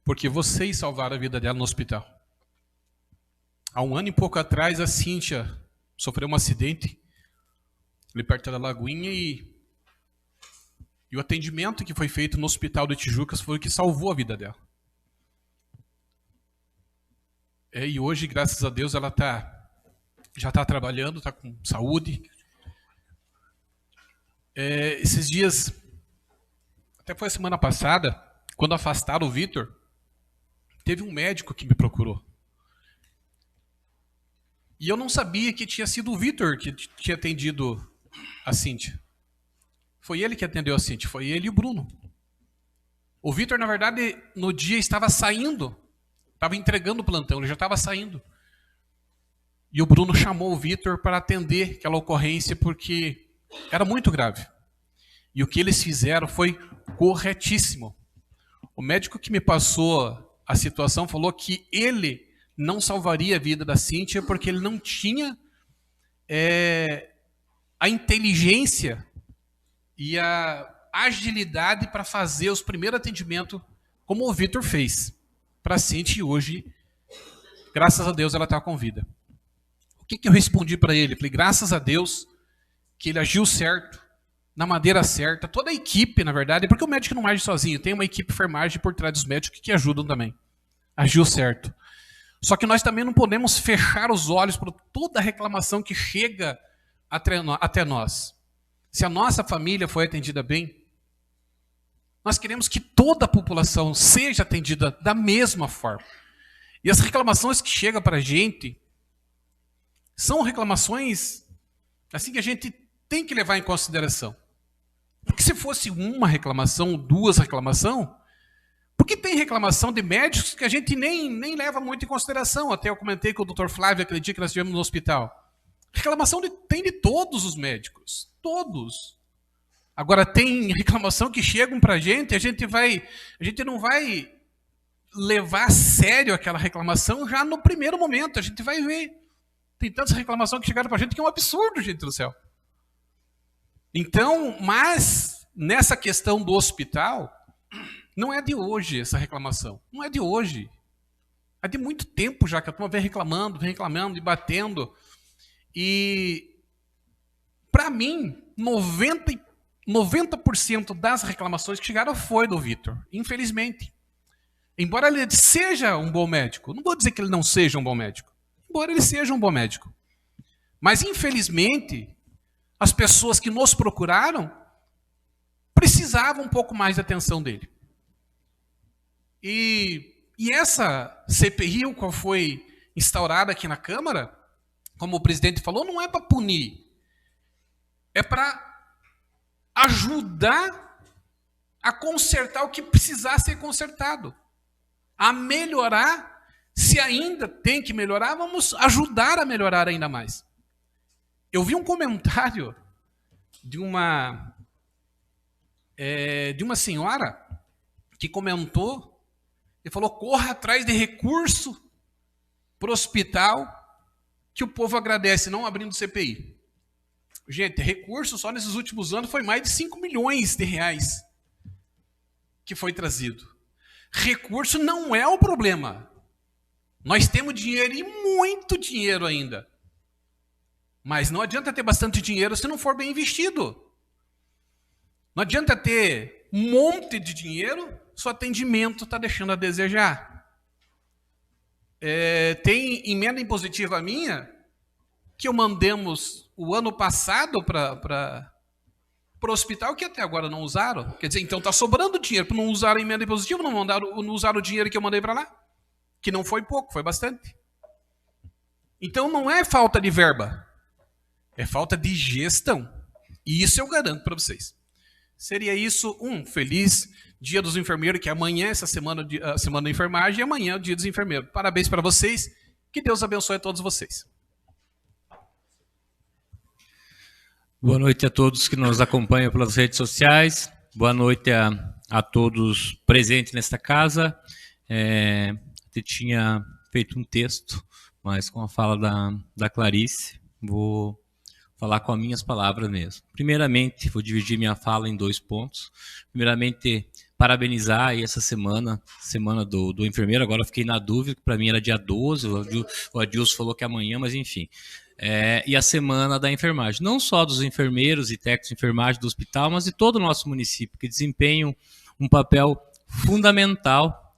[SPEAKER 3] porque vocês salvaram a vida dela no hospital. Há 1 ano e pouco atrás, a Cíntia sofreu um acidente ali perto da Lagoinha e o atendimento que foi feito no hospital de Tijucas foi o que salvou a vida dela. E hoje, graças a Deus, ela já está trabalhando, está com saúde. Esses dias, até foi a semana passada, quando afastaram o Vitor, teve um médico que me procurou. E eu não sabia que tinha sido o Vitor que tinha atendido a Cíntia. Foi ele que atendeu a Cíntia, foi ele e o Bruno. O Vitor, na verdade, no dia estava saindo, estava entregando o plantão, ele já estava saindo. E o Bruno chamou o Vitor para atender aquela ocorrência, porque era muito grave. E o que eles fizeram foi corretíssimo. O médico que me passou a situação falou que ele não salvaria a vida da Cíntia porque ele não tinha a inteligência e a agilidade para fazer os primeiros atendimentos como o Vitor fez para a Cíntia, e hoje, graças a Deus, ela está com vida. O que eu respondi para ele? Falei, graças a Deus que ele agiu certo, na maneira certa, toda a equipe, na verdade, porque o médico não age sozinho, tem uma equipe de enfermagem por trás dos médicos que ajudam também. Agiu certo. Só que nós também não podemos fechar os olhos para toda a reclamação que chega até nós. Se a nossa família foi atendida bem, nós queremos que toda a população seja atendida da mesma forma. E as reclamações que chegam para a gente são reclamações assim que a gente tem que levar em consideração. Porque se fosse uma reclamação, 2 reclamações, porque tem reclamação de médicos que a gente nem leva muito em consideração. Até eu comentei com o Dr. Flávio aquele dia que nós estivemos no hospital. Reclamação tem de todos os médicos. Todos. Agora tem reclamação que chegam para a gente não vai levar a sério aquela reclamação já no primeiro momento. A gente vai ver. Tem tantas reclamações que chegaram para a gente que é um absurdo, gente do céu. Então, mas nessa questão do hospital, não é de hoje essa reclamação. Não é de hoje. É de muito tempo já que a turma vem reclamando e batendo. E, para mim, 90% das reclamações que chegaram foi do Vitor, infelizmente. Embora ele seja um bom médico, não vou dizer que ele não seja um bom médico, embora ele seja um bom médico. Mas, infelizmente, as pessoas que nos procuraram precisavam um pouco mais de atenção dele. E essa CPI, qual foi instaurada aqui na Câmara, como o presidente falou, não é para punir, é para ajudar a consertar o que precisar ser consertado, a melhorar. Se ainda tem que melhorar, vamos ajudar a melhorar ainda mais. Eu vi um comentário de uma senhora que comentou e falou: corra atrás de recurso para o hospital que o povo agradece, não abrindo CPI. Gente, recurso só nesses últimos anos foi mais de 5 milhões de reais que foi trazido. Recurso não é o problema. Nós temos dinheiro e muito dinheiro ainda. Mas não adianta ter bastante dinheiro se não for bem investido. Não adianta ter um monte de dinheiro, se o atendimento está deixando a desejar. Tem emenda impositiva minha, que eu mandamos o ano passado para o hospital, que até agora não usaram. Quer dizer, então está sobrando dinheiro para não usar a emenda impositiva, não usaram o dinheiro que eu mandei para lá, que não foi pouco, foi bastante. Então não é falta de verba, é falta de gestão. E isso eu garanto para vocês. Seria isso um feliz Dia dos Enfermeiros, que amanhã, essa semana, a semana da enfermagem, e amanhã é o Dia dos Enfermeiros. Parabéns para vocês, que Deus abençoe a todos vocês.
[SPEAKER 4] Boa noite a todos que nos acompanham pelas redes sociais. Boa noite a todos presentes nesta casa. Eu tinha feito um texto, mas com a fala da Clarice, vou falar com as minhas palavras mesmo. Primeiramente, vou dividir minha fala em 2 pontos. Primeiramente, parabenizar aí essa semana do enfermeiro. Agora eu fiquei na dúvida, que para mim era dia 12, o Adilson falou que é amanhã, mas enfim. E a semana da enfermagem. Não só dos enfermeiros e técnicos de enfermagem do hospital, mas de todo o nosso município, que desempenham um papel fundamental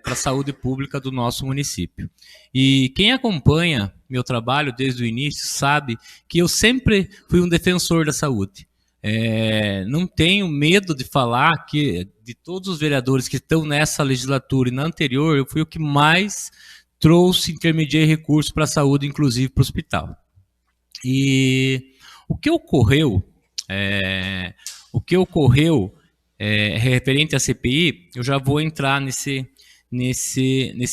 [SPEAKER 4] para a saúde pública do nosso município. E quem acompanha meu trabalho desde o início sabe que eu sempre fui um defensor da saúde. Não tenho medo de falar que de todos os vereadores que estão nessa legislatura e na anterior, eu fui o que mais trouxe, intermediei recursos para a saúde, inclusive para o hospital. E o que ocorreu referente à CPI, eu já vou entrar nesse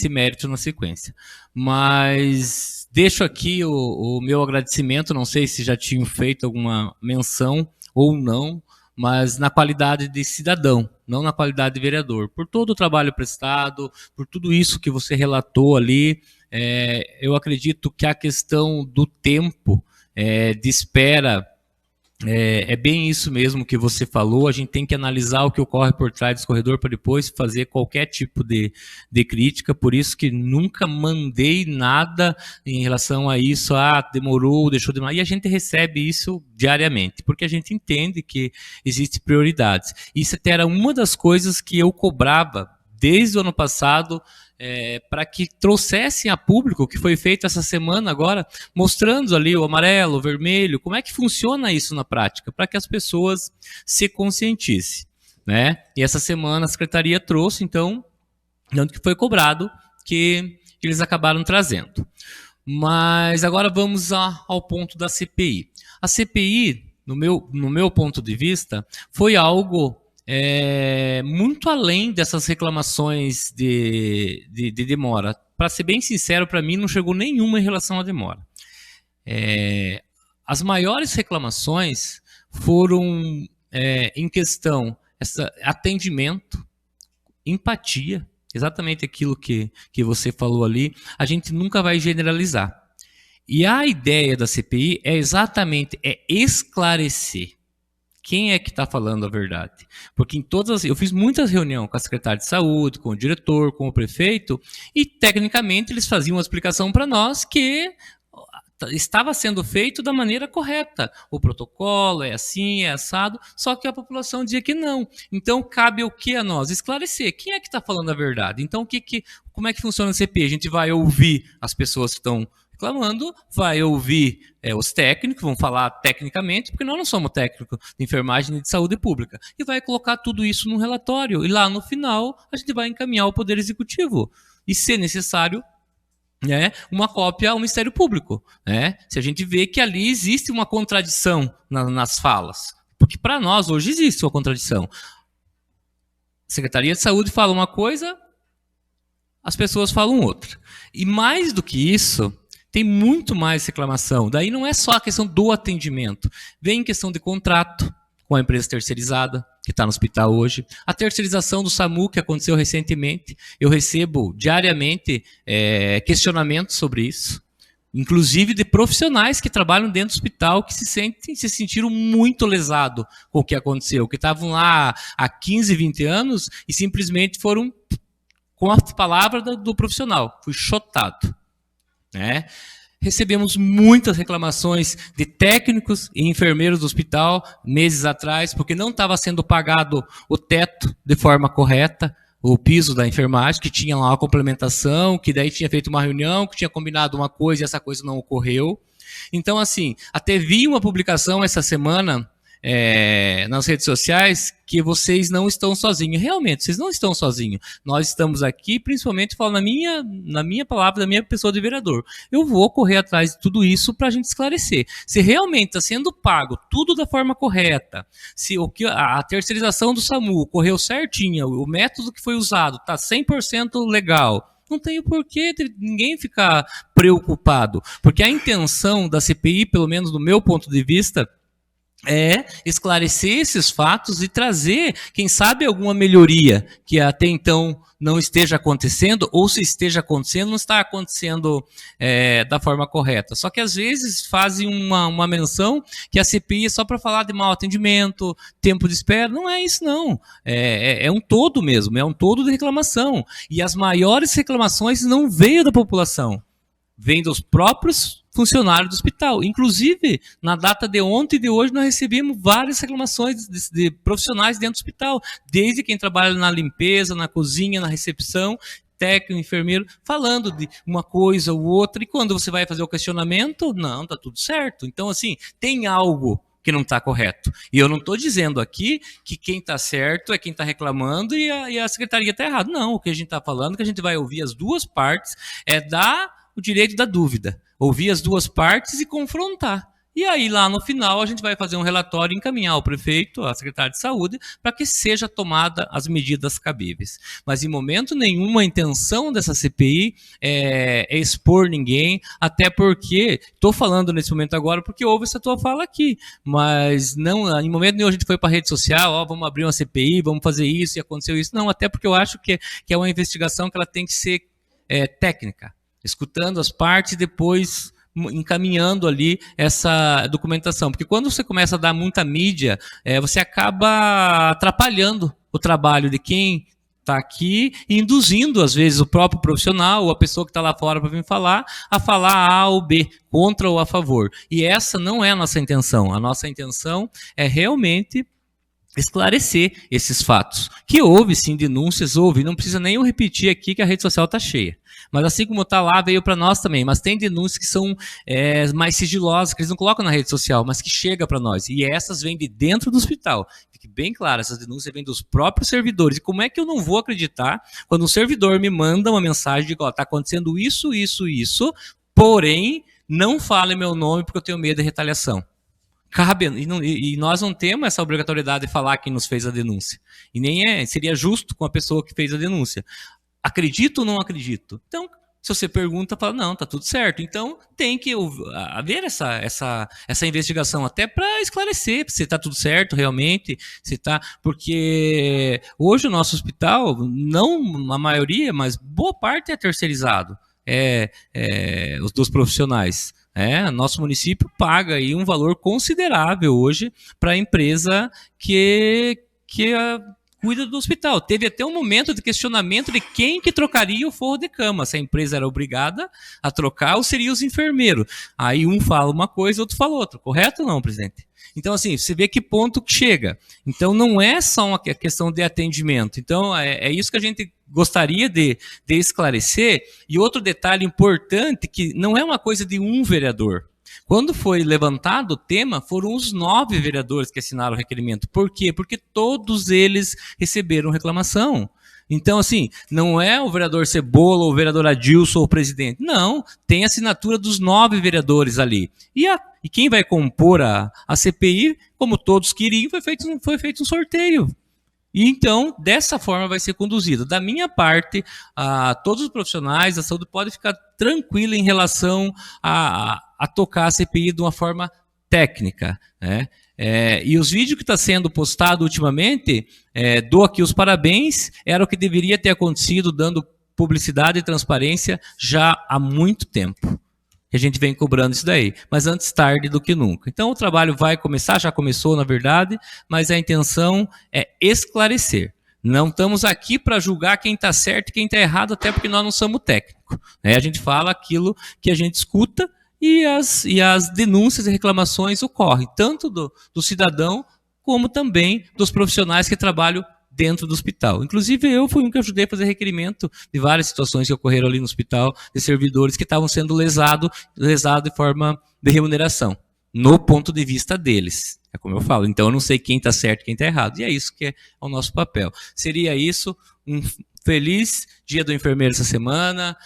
[SPEAKER 4] mérito na sequência. Mas deixo aqui o meu agradecimento, não sei se já tinham feito alguma menção ou não, mas na qualidade de cidadão, não na qualidade de vereador, por todo o trabalho prestado, por tudo isso que você relatou ali. Eu acredito que a questão do tempo de espera é bem isso mesmo que você falou. A gente tem que analisar o que ocorre por trás desse corredor para depois fazer qualquer tipo de crítica. Por isso que nunca mandei nada em relação a isso. Demorou, deixou de... E a gente recebe isso diariamente, porque a gente entende que existem prioridades. Isso até era uma das coisas que eu cobrava desde o ano passado, para que trouxessem a público o que foi feito essa semana agora, mostrando ali o amarelo, o vermelho, como é que funciona isso na prática, para que as pessoas se conscientizem, né? E essa semana a Secretaria trouxe, então, tanto que foi cobrado, que eles acabaram trazendo. Mas agora vamos ao ponto da CPI. A CPI, no meu ponto de vista, foi algo muito além dessas reclamações de demora. Para ser bem sincero, para mim não chegou nenhuma em relação à demora. As maiores reclamações foram em questão atendimento, empatia, exatamente aquilo que você falou ali. A gente nunca vai generalizar. E a ideia da CPI é exatamente esclarecer quem é que está falando a verdade. Porque eu fiz muitas reuniões com a secretária de saúde, com o diretor, com o prefeito, e tecnicamente eles faziam uma explicação para nós que estava sendo feito da maneira correta. O protocolo é assim, é assado, só que a população dizia que não. Então cabe o que a nós? Esclarecer. Quem é que está falando a verdade? Então como é que funciona a CPI? A gente vai ouvir as pessoas que estão reclamando, vai ouvir os técnicos, vão falar tecnicamente, porque nós não somos técnicos de enfermagem e de saúde pública, e vai colocar tudo isso num relatório, e lá no final a gente vai encaminhar ao Poder Executivo, e se necessário, uma cópia ao Ministério Público, se a gente vê que ali existe uma contradição nas falas, porque para nós hoje existe uma contradição. A Secretaria de Saúde fala uma coisa, as pessoas falam outra, e mais do que isso, tem muito mais reclamação. Daí não é só a questão do atendimento. Vem questão de contrato com a empresa terceirizada, que está no hospital hoje. A terceirização do SAMU, que aconteceu recentemente. Eu recebo diariamente questionamentos sobre isso. Inclusive de profissionais que trabalham dentro do hospital, que se sentiram muito lesados com o que aconteceu. Que estavam lá há 15, 20 anos e simplesmente foram com a palavra do profissional. Fui chotado. Recebemos muitas reclamações de técnicos e enfermeiros do hospital meses atrás, porque não estava sendo pagado o teto de forma correta, o piso da enfermagem, que tinha lá uma complementação, que daí tinha feito uma reunião, que tinha combinado uma coisa e essa coisa não ocorreu. Então, assim, até vi uma publicação essa semana nas redes sociais que vocês não estão sozinhos. Realmente, vocês não estão sozinhos. Nós estamos aqui, principalmente, falo na minha palavra, da minha pessoa de vereador. Eu vou correr atrás de tudo isso para a gente esclarecer. Se realmente está sendo pago tudo da forma correta, se a terceirização do SAMU correu certinho, o método que foi usado está 100% legal, não tem o porquê de ninguém ficar preocupado. Porque a intenção da CPI, pelo menos do meu ponto de vista, é esclarecer esses fatos e trazer, quem sabe, alguma melhoria que até então não esteja acontecendo, ou se esteja acontecendo, não está acontecendo da forma correta. Só que às vezes fazem uma menção que a CPI é só para falar de mau atendimento, tempo de espera. Não é isso, não. É um todo mesmo, é um todo de reclamação. E as maiores reclamações não veio da população, vem dos próprios funcionários do hospital. Inclusive, na data de ontem e de hoje, nós recebemos várias reclamações de profissionais dentro do hospital, desde quem trabalha na limpeza, na cozinha, na recepção, técnico, enfermeiro, falando de uma coisa ou outra, e quando você vai fazer o questionamento, não, está tudo certo. Então, assim, tem algo que não está correto. E eu não estou dizendo aqui que quem está certo é quem está reclamando e a secretaria está errado. Não, o que a gente está falando é que a gente vai ouvir as duas partes, dar o direito da dúvida, ouvir as duas partes e confrontar. E aí, lá no final, a gente vai fazer um relatório e encaminhar ao prefeito, à secretária de saúde, para que seja tomada as medidas cabíveis. Mas, em momento nenhum, a intenção dessa CPI é expor ninguém, até porque, estou falando nesse momento agora porque houve essa tua fala aqui, mas não, em momento nenhum a gente foi para a rede social, vamos abrir uma CPI, vamos fazer isso e aconteceu isso. Não, até porque eu acho que é uma investigação que ela tem que ser técnica, escutando as partes e depois encaminhando ali essa documentação. Porque quando você começa a dar muita mídia, você acaba atrapalhando o trabalho de quem está aqui e induzindo, às vezes, o próprio profissional ou a pessoa que está lá fora para vir falar, a falar A ou B, contra ou a favor. E essa não é a nossa intenção. A nossa intenção é realmente esclarecer esses fatos. Que houve, sim, denúncias, houve. Não precisa nem eu repetir aqui que a rede social está cheia. Mas assim como está lá, veio para nós também. Mas tem denúncias que são mais sigilosas, que eles não colocam na rede social, mas que chega para nós. E essas vêm de dentro do hospital. Fique bem claro, essas denúncias vêm dos próprios servidores. E como é que eu não vou acreditar quando um servidor me manda uma mensagem de que está acontecendo isso, porém, não fale meu nome porque eu tenho medo de retaliação. Cabe, e nós não temos essa obrigatoriedade de falar quem nos fez a denúncia. E nem seria justo com a pessoa que fez a denúncia. Acredito ou não acredito? Então, se você pergunta, fala, não, está tudo certo. Então, tem que haver essa investigação até para esclarecer se está tudo certo realmente, se tá, porque hoje o nosso hospital, não a maioria, mas boa parte é terceirizado, os dos profissionais. Nosso município paga aí um valor considerável hoje para a empresa que cuida do hospital. Teve até um momento de questionamento de quem que trocaria o forro de cama, se a empresa era obrigada a trocar ou seriam os enfermeiros. Aí um fala uma coisa, outro fala outra. Correto ou não, presidente? Então, assim, você vê que ponto que chega. Então, não é só uma questão de atendimento. Então, é isso que a gente gostaria de esclarecer. E outro detalhe importante, que não é uma coisa de um vereador. Quando foi levantado o tema, foram os 9 vereadores que assinaram o requerimento. Por quê? Porque todos eles receberam reclamação. Então, assim, não é o vereador Cebola, ou o vereador Adilson, ou o presidente. Não, tem a assinatura dos 9 vereadores ali. E quem vai compor a CPI, como todos queriam, foi feito um sorteio. E então, dessa forma vai ser conduzido. Da minha parte, todos os profissionais da saúde podem ficar tranquilos em relação a tocar a CPI de uma forma técnica, né? E os vídeos que estão sendo postados ultimamente, dou aqui os parabéns, era o que deveria ter acontecido, dando publicidade e transparência já há muito tempo. A gente vem cobrando isso daí, mas antes tarde do que nunca. Então o trabalho vai começar, já começou na verdade, mas a intenção é esclarecer. Não estamos aqui para julgar quem está certo e quem está errado, até porque nós não somos técnicos. A gente fala aquilo que a gente escuta e as denúncias e reclamações ocorrem, tanto do cidadão como também dos profissionais que trabalham dentro do hospital. Inclusive, eu fui um que ajudei a fazer requerimento de várias situações que ocorreram ali no hospital, de servidores que estavam sendo lesados de forma de remuneração, no ponto de vista deles. É como eu falo. Então, eu não sei quem está certo e quem está errado. E é isso que é o nosso papel. Seria isso, um feliz Dia do Enfermeiro essa semana,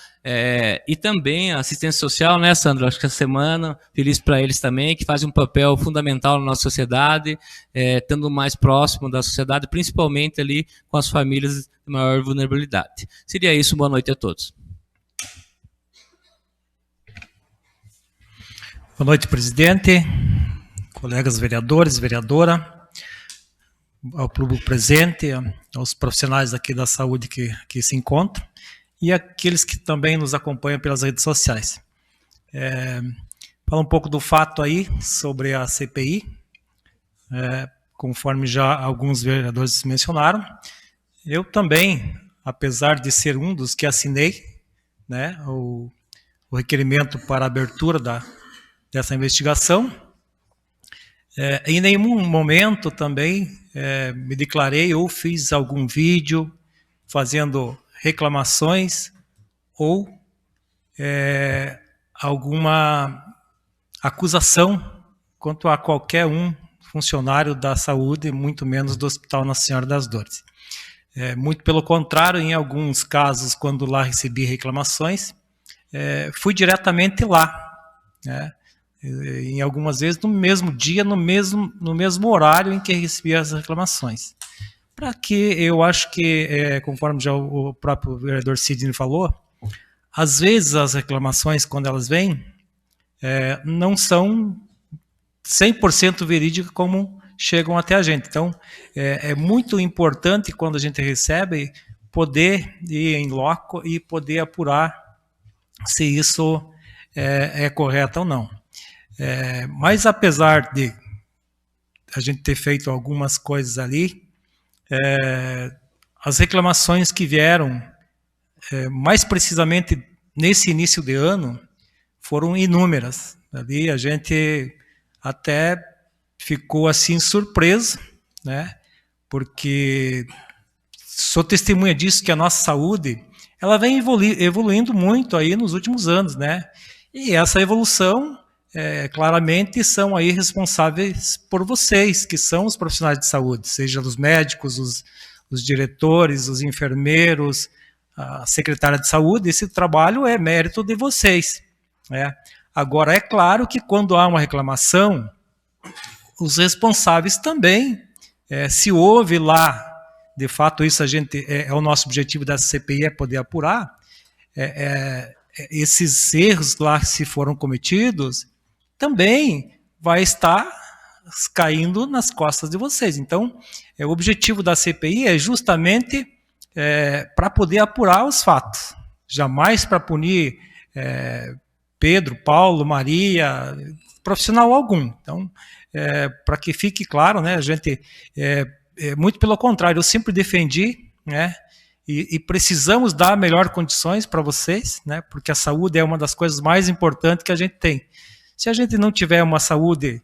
[SPEAKER 4] e também a assistência social, né, Sandro? Acho que essa semana, feliz para eles também, que fazem um papel fundamental na nossa sociedade, estando mais próximo da sociedade, principalmente ali com as famílias de maior vulnerabilidade. Seria isso, boa noite a todos.
[SPEAKER 7] Boa noite, presidente. colegas vereadores, vereadora, ao público presente, aos profissionais aqui da saúde que se encontram e aqueles que também nos acompanham pelas redes sociais. Falar um pouco do fato aí sobre a CPI, conforme já alguns vereadores mencionaram. Eu também, apesar de ser um dos que assinei, né, o requerimento para a abertura dessa investigação, em nenhum momento também me declarei ou fiz algum vídeo fazendo reclamações ou alguma acusação quanto a qualquer um funcionário da saúde, muito menos do Hospital Nossa Senhora das Dores. Muito pelo contrário, em alguns casos, quando lá recebi reclamações, fui diretamente lá, né? Em algumas vezes no mesmo dia, no mesmo horário em que recebi as reclamações. Para que eu acho que, conforme já o próprio vereador Sidney falou, às vezes as reclamações, quando elas vêm, não são 100% verídicas como chegam até a gente. Então, é muito importante, quando a gente recebe, poder ir em loco e poder apurar se isso é correto ou não. Mas, apesar de a gente ter feito algumas coisas ali, as reclamações que vieram, mais precisamente nesse início de ano, foram inúmeras. Ali a gente até ficou assim surpreso, né? Porque sou testemunha disso, que a nossa saúde ela vem evoluindo muito aí nos últimos anos, né? E essa evolução claramente são aí responsáveis por vocês, que são os profissionais de saúde, seja os médicos, os diretores, os enfermeiros, a secretária de saúde. Esse trabalho é mérito de vocês, né? Agora, é claro que quando há uma reclamação, os responsáveis também, se houve lá, de fato, isso é o nosso objetivo dessa CPI, é poder apurar, esses erros lá, se foram cometidos, também vai estar caindo nas costas de vocês. Então, o objetivo da CPI é justamente para poder apurar os fatos, jamais para punir Pedro, Paulo, Maria, profissional algum. Então, para que fique claro, né, a gente, muito pelo contrário, eu sempre defendi, né, e precisamos dar melhores condições para vocês, né, porque a saúde é uma das coisas mais importantes que a gente tem. Se a gente não tiver uma saúde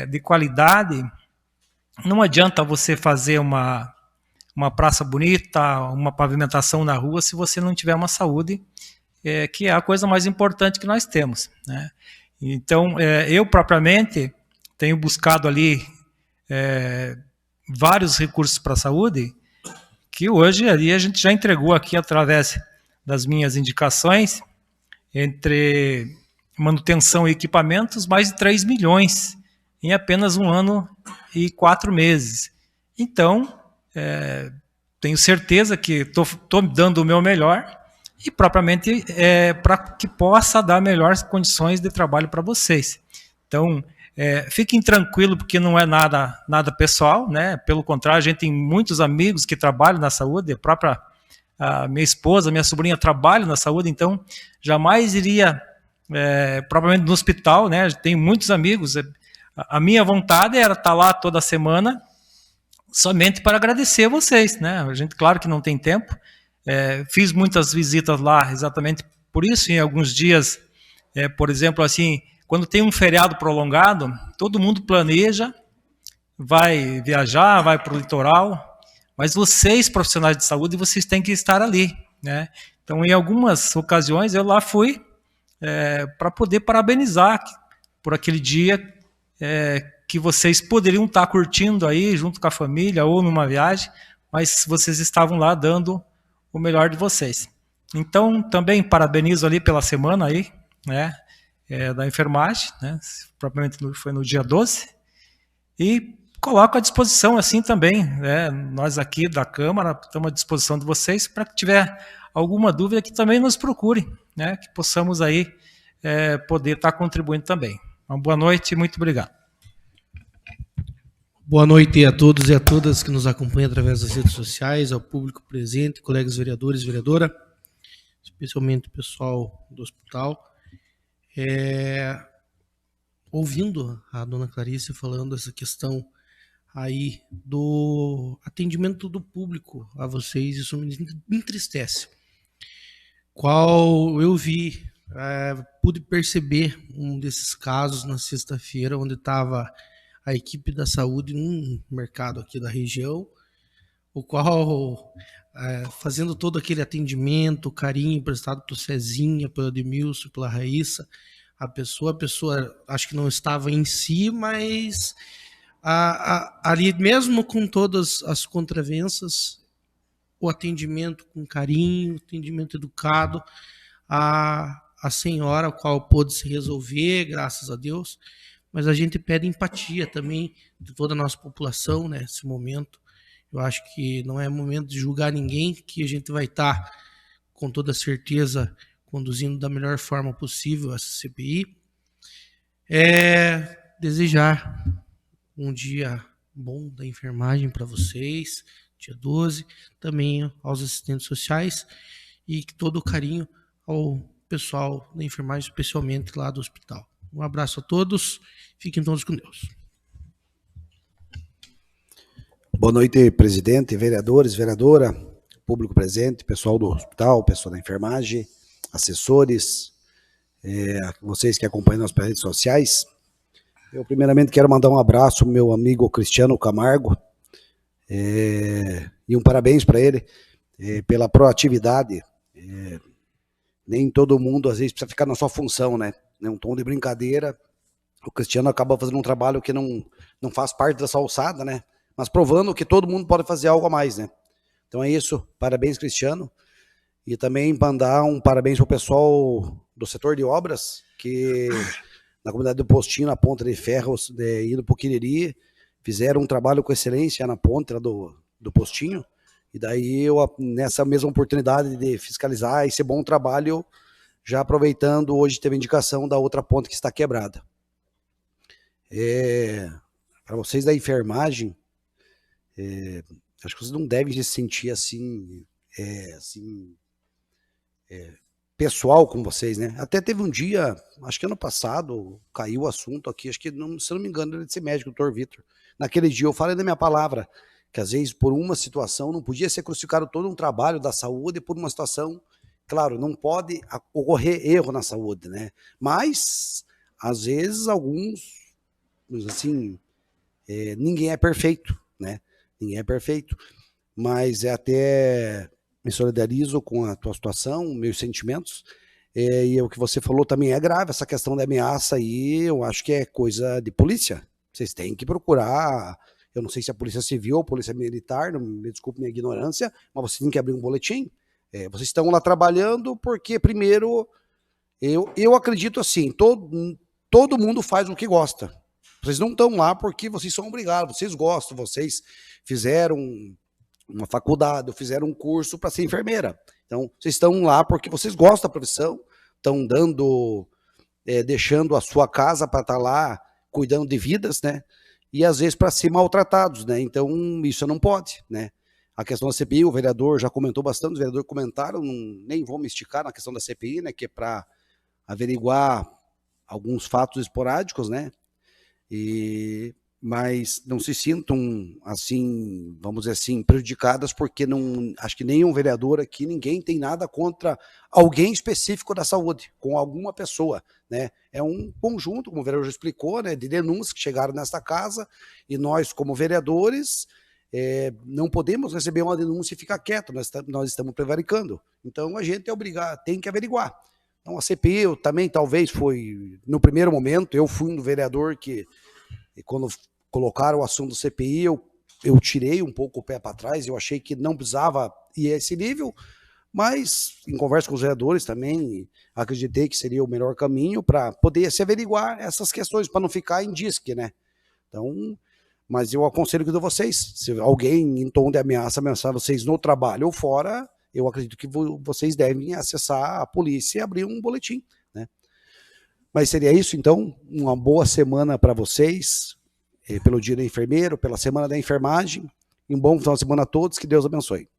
[SPEAKER 7] de qualidade, não adianta você fazer uma praça bonita, uma pavimentação na rua, se você não tiver uma saúde, que é a coisa mais importante que nós temos, né? Então, eu propriamente tenho buscado ali vários recursos para a saúde, que hoje ali a gente já entregou aqui através das minhas indicações, entre manutenção e equipamentos, mais de 3 milhões em apenas 1 ano e 4 meses. Então, tenho certeza que estou dando o meu melhor e propriamente para que possa dar melhores condições de trabalho para vocês. Então, fiquem tranquilos, porque não é nada pessoal, né? Pelo contrário, a gente tem muitos amigos que trabalham na saúde, a minha esposa, minha sobrinha trabalham na saúde, então jamais iria propriamente no hospital, né? Tenho muitos amigos. A minha vontade era estar lá toda semana, somente para agradecer a vocês, né? A gente, claro que não tem tempo. Fiz muitas visitas lá exatamente por isso. Em alguns dias, por exemplo, assim, quando tem um feriado prolongado, todo mundo planeja, vai viajar, vai para o litoral, mas vocês, profissionais de saúde, vocês têm que estar ali, né? Então, em algumas ocasiões, eu lá fui para poder parabenizar por aquele dia que vocês poderiam estar curtindo aí, junto com a família, ou numa viagem, mas vocês estavam lá dando o melhor de vocês. Então, também parabenizo ali pela semana aí, né, da enfermagem, né, propriamente foi no dia 12, e coloco à disposição assim também, né, nós aqui da Câmara estamos à disposição de vocês, para que tiver alguma dúvida que também nos procure, né, que possamos aí poder estar contribuindo também. Uma boa noite e muito obrigado.
[SPEAKER 8] Boa noite a todos e a todas que nos acompanham através das redes sociais, ao público presente, colegas vereadores e vereadora, especialmente o pessoal do hospital. Ouvindo a dona Clarice falando essa questão aí do atendimento do público a vocês, isso me entristece. Qual eu vi, pude perceber um desses casos na sexta-feira, onde estava a equipe da saúde num mercado aqui da região, o qual, fazendo todo aquele atendimento, carinho prestado para o Cezinha, pelo Ademilson, pela Raíssa, a pessoa acho que não estava em si, mas ali mesmo com todas as contravenças, o atendimento com carinho, o atendimento educado, a senhora, o qual pôde se resolver, graças a Deus, mas a gente pede empatia também de toda a nossa população nesse momento. Eu acho que não é momento de julgar ninguém, que a gente vai estar, com toda certeza, conduzindo da melhor forma possível essa CPI. Desejar um dia bom da enfermagem para vocês, dia 12, também aos assistentes sociais e todo o carinho ao pessoal da enfermagem, especialmente lá do hospital. Um abraço a todos, fiquem todos com Deus.
[SPEAKER 9] Boa noite, presidente, vereadores, vereadora, público presente, pessoal do hospital, pessoal da enfermagem, assessores, vocês que acompanham nas redes sociais. Eu primeiramente quero mandar um abraço ao meu amigo Cristiano Camargo e um parabéns para ele pela proatividade. Nem todo mundo às vezes precisa ficar na sua função, né? Um tom de brincadeira, o Cristiano acaba fazendo um trabalho que não faz parte dessa alçada, né? Mas provando que todo mundo pode fazer algo a mais, né? Então é isso, parabéns, Cristiano. E também mandar um parabéns para o pessoal do setor de obras, que na comunidade do Postinho, na ponta de ferro, indo para o Quiriri, fizeram um trabalho com excelência na ponta do Postinho. E daí eu, nessa mesma oportunidade de fiscalizar esse bom trabalho, já aproveitando, hoje teve indicação da outra ponta que está quebrada. Para vocês da enfermagem, acho que vocês não devem se sentir assim, pessoal com vocês, né? Até teve um dia, acho que ano passado, caiu o assunto aqui, acho que, se não me engano, ele disse médico, doutor Vitor. Naquele dia eu falei da minha palavra, que às vezes por uma situação não podia ser crucificado todo um trabalho da saúde por uma situação. Claro, não pode ocorrer erro na saúde, né? Mas, às vezes, alguns, assim, ninguém é perfeito, né? Ninguém é perfeito. Mas até me solidarizo com a tua situação, meus sentimentos. E o que você falou também é grave, essa questão da ameaça aí, eu acho que é coisa de polícia. Vocês têm que procurar, eu não sei se é a polícia civil ou a polícia militar, não me desculpe minha ignorância, mas vocês têm que abrir um boletim. Vocês estão lá trabalhando porque, primeiro, eu acredito assim, todo mundo faz o que gosta. Vocês não estão lá porque vocês são obrigados, vocês gostam, vocês fizeram uma faculdade, fizeram um curso para ser enfermeira. Então, vocês estão lá porque vocês gostam da profissão, estão deixando a sua casa para estar lá cuidando de vidas, né? E às vezes para ser maltratados, né? Então, isso não pode, né? A questão da CPI, o vereador já comentou bastante, os vereadores comentaram, nem vou me esticar na questão da CPI, né, que é para averiguar alguns fatos esporádicos, né, mas não se sintam, assim, vamos dizer assim, prejudicadas, porque acho que nenhum vereador aqui, ninguém tem nada contra alguém específico da saúde, com alguma pessoa, né, é um conjunto, como o vereador já explicou, né, de denúncias que chegaram nesta casa, e nós, como vereadores, não podemos receber uma denúncia e ficar quieto, nós estamos prevaricando. Então a gente tem que averiguar. Então a CPI eu também talvez foi, no primeiro momento, eu fui um vereador que, quando colocaram o assunto do CPI, eu tirei um pouco o pé para trás, eu achei que não precisava ir a esse nível, mas em conversa com os vereadores também, acreditei que seria o melhor caminho para poder se averiguar essas questões, para não ficar em disque, né? Então, mas eu aconselho que vocês, se alguém em tom de ameaçar vocês no trabalho ou fora, eu acredito que vocês devem acessar a polícia e abrir um boletim, né? Mas seria isso, então, uma boa semana para vocês, pelo dia do enfermeiro, pela semana da enfermagem. E um bom final de semana a todos, que Deus abençoe.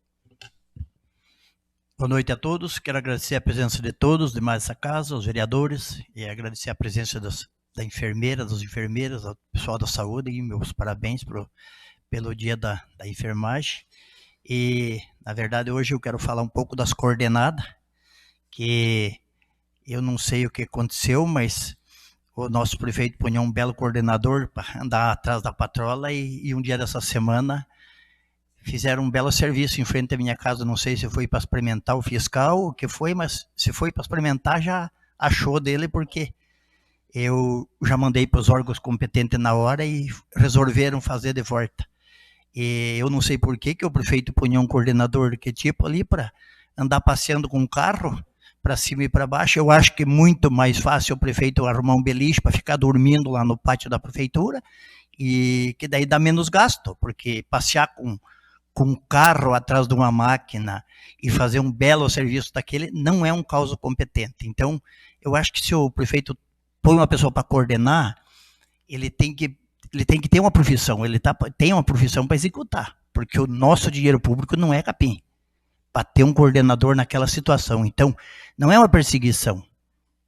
[SPEAKER 10] Boa noite a todos. Quero agradecer a presença de todos, demais dessa casa, os vereadores, e agradecer a presença da enfermeira, dos enfermeiros, ao pessoal da saúde, e meus parabéns pelo dia da enfermagem. E, na verdade, hoje eu quero falar um pouco das coordenadas, que eu não sei o que aconteceu, mas o nosso prefeito punha um belo coordenador para andar atrás da patrola, e um dia dessa semana fizeram um belo serviço em frente à minha casa. Não sei se foi para experimentar o fiscal, o que foi, mas se foi para experimentar, já achou dele, porque eu já mandei para os órgãos competentes na hora e resolveram fazer de volta. E eu não sei por que o prefeito punha um coordenador que tipo ali para andar passeando com o carro para cima e para baixo. Eu acho que é muito mais fácil o prefeito arrumar um beliche para ficar dormindo lá no pátio da prefeitura, e que daí dá menos gasto, porque passear com um carro atrás de uma máquina e fazer um belo serviço daquele não é um causa competente. Então, eu acho que se o prefeito põe uma pessoa para coordenar, ele tem que ter uma profissão, tem uma profissão para executar, porque o nosso dinheiro público não é capim para ter um coordenador naquela situação. Então, não é uma perseguição,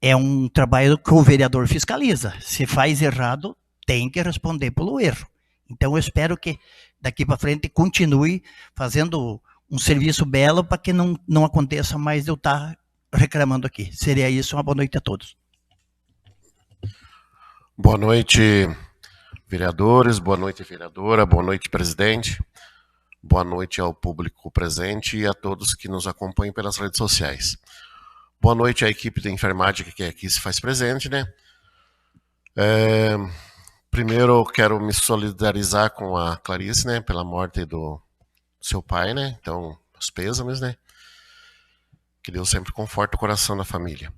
[SPEAKER 10] é um trabalho que o vereador fiscaliza. Se faz errado, tem que responder pelo erro. Então, eu espero que daqui para frente continue fazendo um serviço belo para que não aconteça mais de eu estar reclamando aqui. Seria isso. Uma boa noite a todos.
[SPEAKER 2] Boa noite, vereadores. Boa noite, vereadora. Boa noite, presidente. Boa noite ao público presente e a todos que nos acompanham pelas redes sociais. Boa noite à equipe de enfermagem que aqui se faz presente, né? Primeiro, eu quero me solidarizar com a Clarice, né, pela morte do seu pai, né? Então, os pêsames, né? Que Deus sempre conforte o coração da família.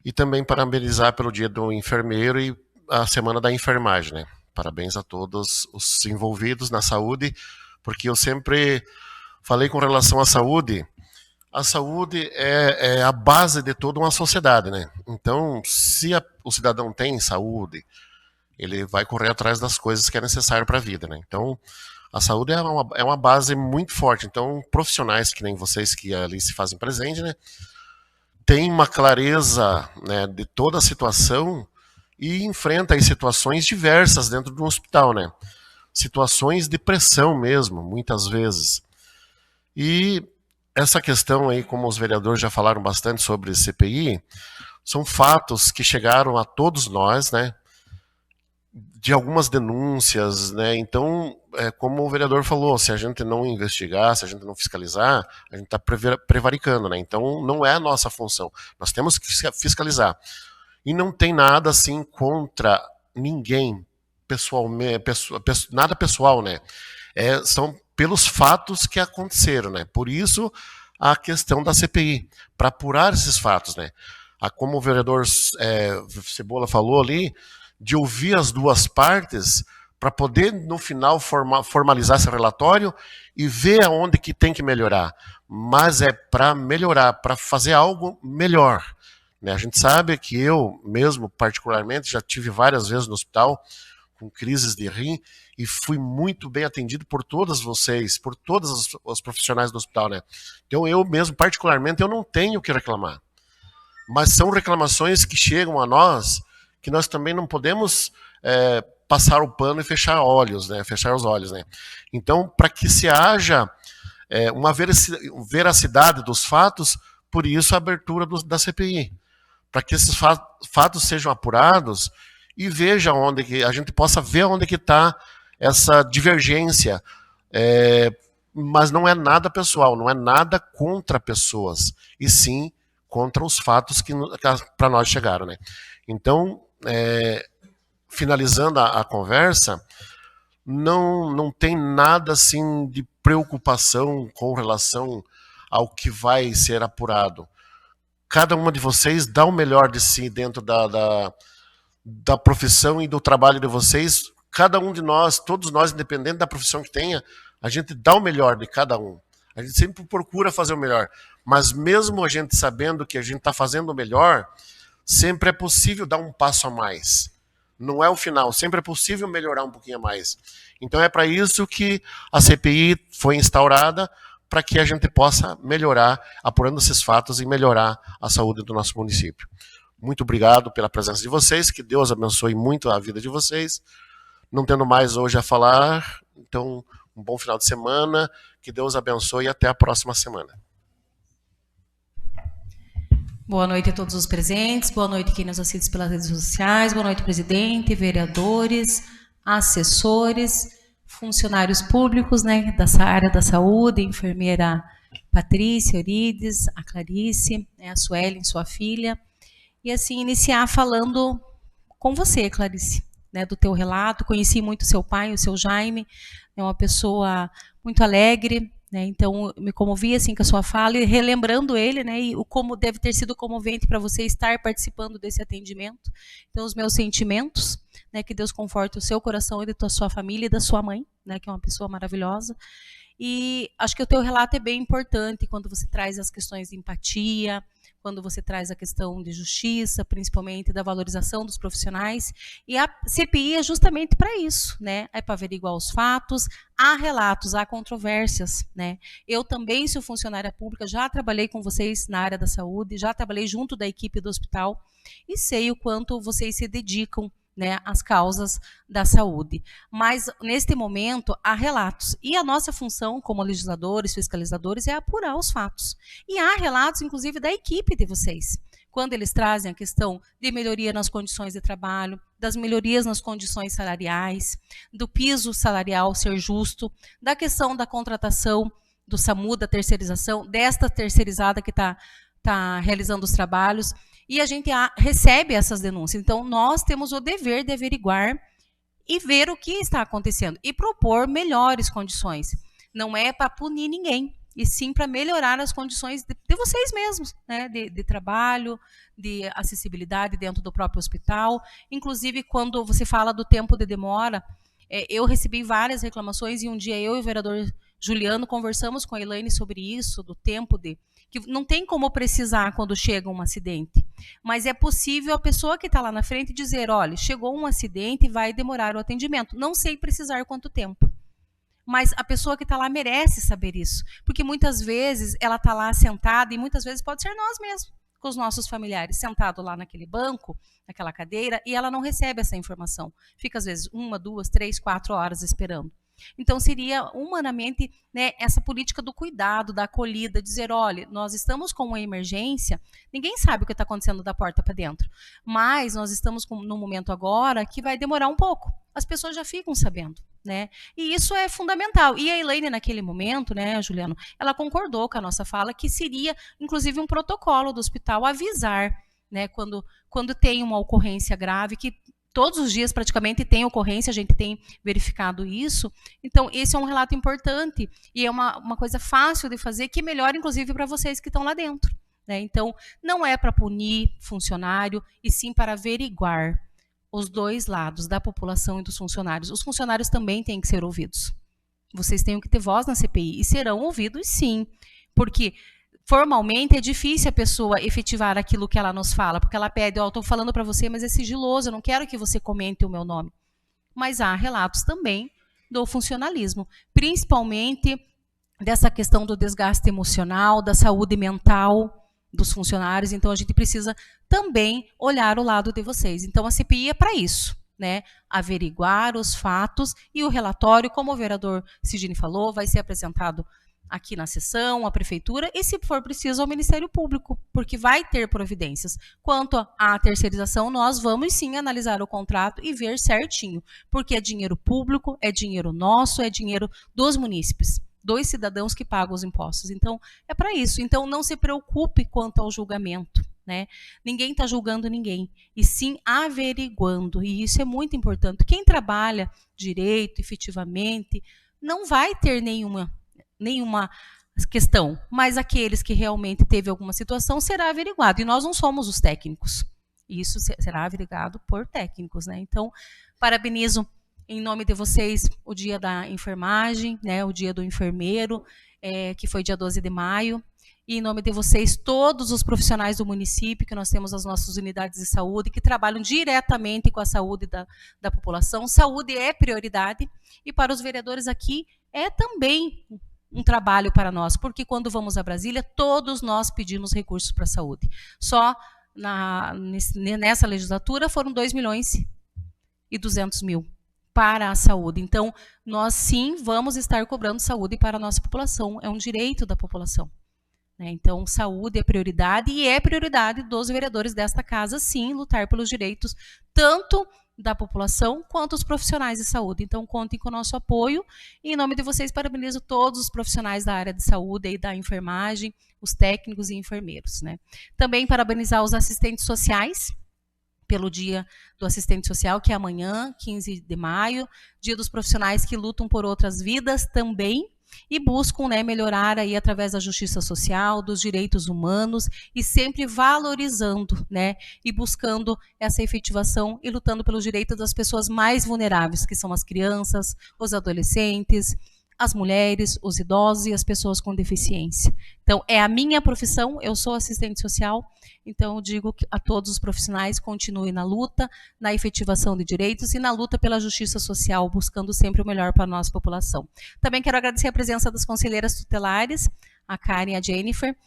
[SPEAKER 2] E também parabenizar pelo dia do enfermeiro e a semana da enfermagem, né? Parabéns a todos os envolvidos na saúde, porque eu sempre falei com relação à saúde. A saúde é a base de toda uma sociedade, né? Então, se o cidadão tem saúde, ele vai correr atrás das coisas que é necessário para a vida, né? Então, a saúde é uma base muito forte. Então, profissionais que nem vocês que ali se fazem presente, né? Tem uma clareza, né, de toda a situação e enfrenta aí situações diversas dentro do hospital, né? Situações de pressão mesmo, muitas vezes. E essa questão aí, como os vereadores já falaram bastante sobre CPI, são fatos que chegaram a todos nós, né? De algumas denúncias, né? Então, como o vereador falou, se a gente não investigar, se a gente não fiscalizar, a gente está prevaricando, né? Então, não é a nossa função. Nós temos que fiscalizar. E não tem nada assim contra ninguém, nada pessoal, né? São pelos fatos que aconteceram, né? Por isso, a questão da CPI, para apurar esses fatos, né? Como o vereador Cebola falou ali, de ouvir as duas partes para poder, no final, formalizar esse relatório e ver aonde que tem que melhorar. Mas é para melhorar, para fazer algo melhor, né? A gente sabe que eu, mesmo, particularmente, já tive várias vezes no hospital com crises de rim e fui muito bem atendido por todas vocês, por todos os profissionais do hospital, né? Então, eu mesmo, particularmente, eu não tenho o que reclamar. Mas são reclamações que chegam a nós que nós também não podemos passar o pano e fechar os olhos, né? Então, para que se haja uma veracidade dos fatos, por isso a abertura da CPI, para que esses fatos sejam apurados e veja onde que a gente possa ver onde que está essa divergência, mas não é nada pessoal, não é nada contra pessoas, e sim contra os fatos que para nós chegaram, né? Então, finalizando a conversa, não tem nada assim de preocupação com relação ao que vai ser apurado. Cada uma de vocês dá o melhor de si dentro da profissão e do trabalho de vocês. Cada um de nós, todos nós, independente da profissão que tenha, a gente dá o melhor de cada um. A gente sempre procura fazer o melhor. Mas mesmo a gente sabendo que a gente está fazendo o melhor, sempre é possível dar um passo a mais. não é o final, sempre é possível melhorar um pouquinho mais. Então é para isso que a CPI foi instaurada, para que a gente possa melhorar, apurando esses fatos e melhorar a saúde do nosso município. Muito obrigado pela presença de vocês, que Deus abençoe muito a vida de vocês. Não tendo mais hoje a falar, então um bom final de semana, que Deus abençoe e até a próxima semana.
[SPEAKER 6] Boa noite a todos os presentes, boa noite quem nos assiste pelas redes sociais, boa noite presidente, vereadores, assessores, funcionários públicos, né, dessa área da saúde, enfermeira Patrícia, Eurides, a Clarice, né, a Suelen, sua filha, e assim iniciar falando com você, Clarice, né, do teu relato. Conheci muito seu pai, o seu Jaime, é uma pessoa muito alegre, né, então me comovi assim com a sua fala e relembrando ele, né, e o como deve ter sido comovente para você estar participando desse atendimento. Então os meus sentimentos, né, que Deus conforte o seu coração e da sua família e da sua mãe, né, que é uma pessoa maravilhosa. E acho que o teu relato é bem importante quando você traz as questões de empatia, quando você traz a questão de justiça, principalmente da valorização dos profissionais. E a CPI é justamente para isso, né? É para averiguar os fatos, há relatos, há controvérsias, né? Eu também sou funcionária pública, já trabalhei com vocês na área da saúde, já trabalhei junto da equipe do hospital e sei o quanto vocês se dedicam, né, às causas da saúde. Mas, neste momento, há relatos. E a nossa função, como legisladores, fiscalizadores, é apurar os fatos. E há relatos, inclusive, da equipe de vocês, quando eles trazem a questão de melhoria nas condições de trabalho, das melhorias nas condições salariais, do piso salarial ser justo, da questão da contratação do SAMU, da terceirização, desta terceirizada que está realizando os trabalhos. E a gente recebe essas denúncias. Então, nós temos o dever de averiguar e ver o que está acontecendo e propor melhores condições. Não é para punir ninguém, e sim para melhorar as condições de vocês mesmos, né? De trabalho, de acessibilidade dentro do próprio hospital. Inclusive, quando você fala do tempo de demora, eu recebi várias reclamações e um dia eu e o vereador Juliano conversamos com a Elaine sobre isso, do tempo que não tem como precisar quando chega um acidente, mas é possível a pessoa que está lá na frente dizer, olha, chegou um acidente e vai demorar o atendimento. Não sei precisar quanto tempo, mas a pessoa que está lá merece saber isso, porque muitas vezes ela está lá sentada e muitas vezes pode ser nós mesmos, com os nossos familiares, sentado lá naquele banco, naquela cadeira, e ela não recebe essa informação. Fica às vezes 1, 2, 3, 4 horas esperando. Então, seria humanamente, né, essa política do cuidado, da acolhida, dizer, olha, nós estamos com uma emergência, ninguém sabe o que está acontecendo da porta para dentro, mas nós estamos num momento agora que vai demorar um pouco. As pessoas já ficam sabendo, né? E isso é fundamental. E a Elaine, naquele momento, né, Juliano, ela concordou com a nossa fala que seria, inclusive, um protocolo do hospital avisar, né, quando tem uma ocorrência grave, que todos os dias praticamente tem ocorrência, a gente tem verificado isso. Então, esse é um relato importante e é uma coisa fácil de fazer, que melhora, inclusive, para vocês que estão lá dentro, né? Então, não é para punir funcionário, e sim para averiguar os dois lados, da população e dos funcionários. Os funcionários também têm que ser ouvidos. Vocês têm que ter voz na CPI, e serão ouvidos sim, porque formalmente é difícil a pessoa efetivar aquilo que ela nos fala, porque ela pede, estou falando para você, mas é sigiloso, eu não quero que você comente o meu nome. Mas há relatos também do funcionalismo, principalmente dessa questão do desgaste emocional, da saúde mental dos funcionários. Então, a gente precisa também olhar o lado de vocês. Então, a CPI é para isso, né? Averiguar os fatos, e o relatório, como o vereador Sidney falou, vai ser apresentado aqui na sessão, à prefeitura, e se for preciso ao Ministério Público, porque vai ter providências. Quanto à terceirização, nós vamos sim analisar o contrato e ver certinho, porque é dinheiro público, é dinheiro nosso, é dinheiro dos munícipes, dos cidadãos que pagam os impostos. Então, é para isso. Então, não se preocupe quanto ao julgamento, né? Ninguém está julgando ninguém, e sim averiguando, e isso é muito importante. Quem trabalha direito, efetivamente, não vai ter nenhuma questão, mas aqueles que realmente teve alguma situação será averiguado, e nós não somos os técnicos, isso será averiguado por técnicos, né? Então, parabenizo em nome de vocês o dia da enfermagem, né, o dia do enfermeiro, que foi dia 12 de maio, e em nome de vocês, todos os profissionais do município, que nós temos as nossas unidades de saúde, que trabalham diretamente com a saúde da população. Saúde é prioridade, e para os vereadores aqui é também um trabalho para nós, porque quando vamos a Brasília, todos nós pedimos recursos para a saúde. Só nessa legislatura foram 2.200.000 para a saúde. Então, nós sim vamos estar cobrando saúde para a nossa população, é um direito da população. Então, saúde é prioridade, e é prioridade dos vereadores desta casa, sim, lutar pelos direitos, tanto da população quanto os profissionais de saúde. Então, contem com o nosso apoio, e em nome de vocês, parabenizo todos os profissionais da área de saúde e da enfermagem, os técnicos e enfermeiros. Também parabenizar os assistentes sociais, pelo Dia do Assistente Social, que é amanhã, 15 de maio, Dia dos Profissionais que lutam por outras vidas também, e buscam melhorar aí através da justiça social, dos direitos humanos, e sempre valorizando e buscando essa efetivação e lutando pelos direitos das pessoas mais vulneráveis, que são as crianças, os adolescentes, as mulheres, os idosos e as pessoas com deficiência. Então, é a minha profissão, eu sou assistente social, então eu digo a todos os profissionais, continuem na luta, na efetivação de direitos e na luta pela justiça social, buscando sempre o melhor para a nossa população. Também quero agradecer a presença das conselheiras tutelares, a Karen e a Jennifer.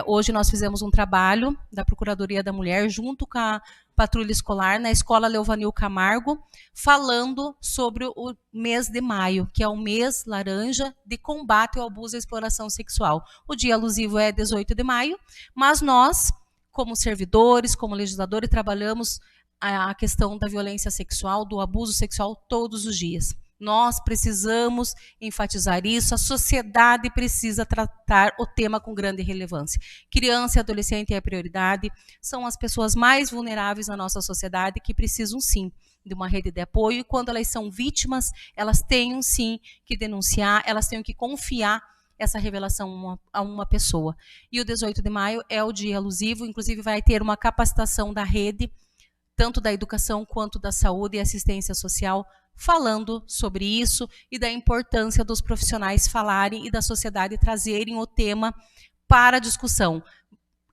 [SPEAKER 6] Hoje nós fizemos um trabalho da Procuradoria da Mulher, junto com a Patrulha Escolar, na Escola Leovanil Camargo, falando sobre o mês de maio, que é o mês laranja de combate ao abuso e exploração sexual. O dia alusivo é 18 de maio, mas nós, como servidores, como legisladores, trabalhamos a questão da violência sexual, do abuso sexual todos os dias. Nós precisamos enfatizar isso, a sociedade precisa tratar o tema com grande relevância. Criança e adolescente é a prioridade, são as pessoas mais vulneráveis na nossa sociedade que precisam sim de uma rede de apoio, e quando elas são vítimas, elas têm sim que denunciar, elas têm que confiar essa revelação a uma pessoa. E o 18 de maio é o dia alusivo, inclusive vai ter uma capacitação da rede, tanto da educação quanto da saúde e assistência social, falando sobre isso e da importância dos profissionais falarem e da sociedade trazerem o tema para a discussão.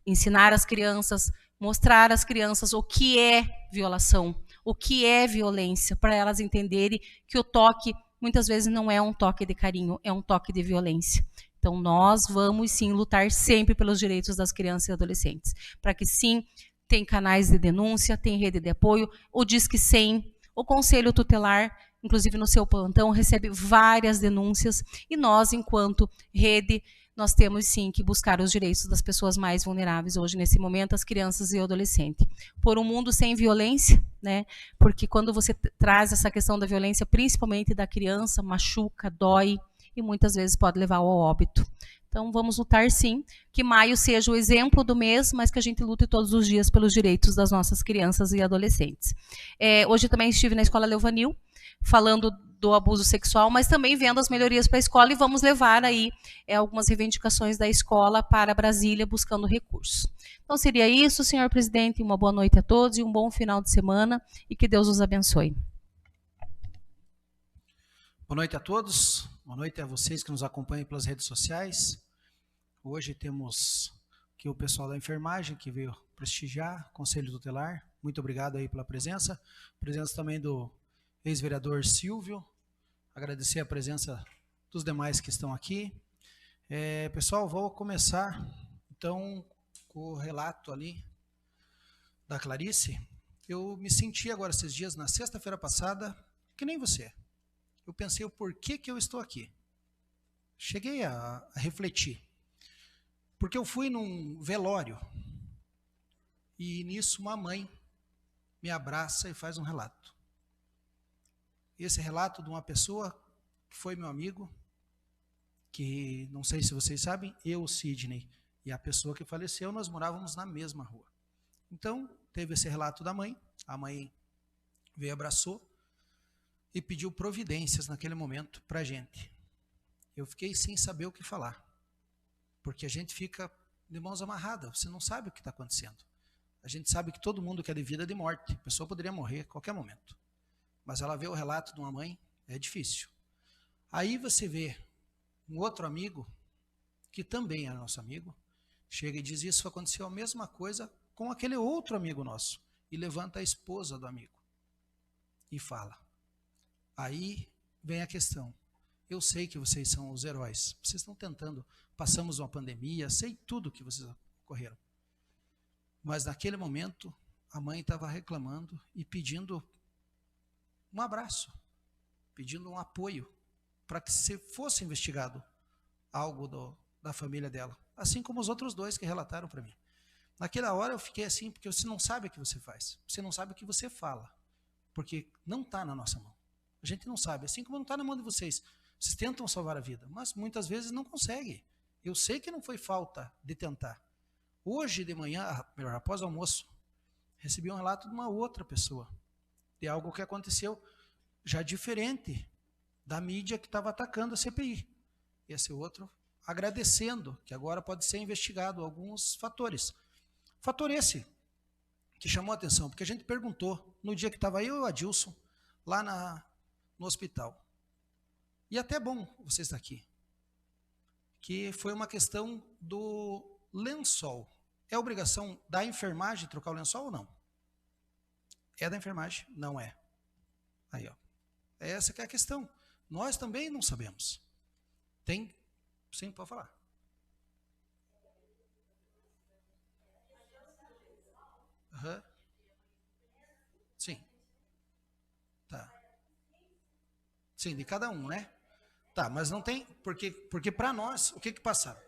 [SPEAKER 6] Ensinar as crianças, mostrar às crianças o que é violação, o que é violência, para elas entenderem que o toque muitas vezes não é um toque de carinho, é um toque de violência. Então nós vamos sim lutar sempre pelos direitos das crianças e adolescentes, para que sim, tem canais de denúncia, tem rede de apoio, o Disque 100, o Conselho Tutelar, inclusive no seu plantão, recebe várias denúncias, e nós, enquanto rede, nós temos sim que buscar os direitos das pessoas mais vulneráveis hoje, nesse momento, as crianças e o adolescente. Por um mundo sem violência, porque quando você traz essa questão da violência, principalmente da criança, machuca, dói, e muitas vezes pode levar ao óbito. Então, vamos lutar sim, que maio seja o exemplo do mês, mas que a gente lute todos os dias pelos direitos das nossas crianças e adolescentes. Hoje também estive na Escola Leovanil, falando do abuso sexual, mas também vendo as melhorias para a escola, e vamos levar aí algumas reivindicações da escola para Brasília, buscando recursos. Então, seria isso, senhor presidente, uma boa noite a todos e um bom final de semana, e que Deus os abençoe.
[SPEAKER 1] Boa noite a todos, boa noite a vocês que nos acompanham pelas redes sociais. Hoje temos aqui o pessoal da enfermagem que veio prestigiar, Conselho Tutelar. Muito obrigado aí pela presença. Presença também do ex-vereador Silvio. Agradecer a presença dos demais que estão aqui. Pessoal, vou começar então com o relato ali da Clarice. Eu me senti agora esses dias, na sexta-feira passada, que nem você. Eu pensei o porquê que eu estou aqui. Cheguei a refletir. Porque eu fui num velório e nisso uma mãe me abraça e faz um relato. Esse relato de uma pessoa que foi meu amigo, que não sei se vocês sabem, eu, Sidney, e a pessoa que faleceu, nós morávamos na mesma rua. Então, teve esse relato da mãe, a mãe veio, abraçou e pediu providências naquele momento para a gente. Eu fiquei sem saber o que falar. Porque a gente fica de mãos amarradas, você não sabe o que está acontecendo. A gente sabe que todo mundo quer de vida de morte, a pessoa poderia morrer a qualquer momento. Mas ela vê o relato de uma mãe, é difícil. Aí você vê um outro amigo, que também é nosso amigo, chega e diz: isso aconteceu a mesma coisa com aquele outro amigo nosso. E levanta a esposa do amigo e fala. Aí vem a questão. Eu sei que vocês são os heróis. Vocês estão tentando. Passamos uma pandemia, sei tudo que vocês ocorreram. Mas naquele momento, a mãe estava reclamando e pedindo um abraço, pedindo um apoio para que se fosse investigado algo da família dela. Assim como os outros dois que relataram para mim. Naquela hora eu fiquei assim, porque você não sabe o que você faz. Você não sabe o que você fala. Porque não está na nossa mão. A gente não sabe. Assim como não está na mão de vocês. Vocês tentam salvar a vida, mas muitas vezes não conseguem. Eu sei que não foi falta de tentar. Hoje de manhã, melhor, após o almoço, recebi um relato de uma outra pessoa. De algo que aconteceu já diferente da mídia que estava atacando a CPI. Esse outro agradecendo, que agora pode ser investigado alguns fatores. Fator esse que chamou a atenção, porque a gente perguntou no dia que estava eu e o Adilson lá no hospital. E até bom você estar aqui. Que foi uma questão do lençol. É obrigação da enfermagem trocar o lençol ou não? É da enfermagem? Não é. Aí, ó. Essa que é a questão. Nós também não sabemos. Tem... Sim, pode falar. Uhum. Sim. Tá. Sim, de cada um, né? Tá, mas não tem... Porque para nós, o que passaram?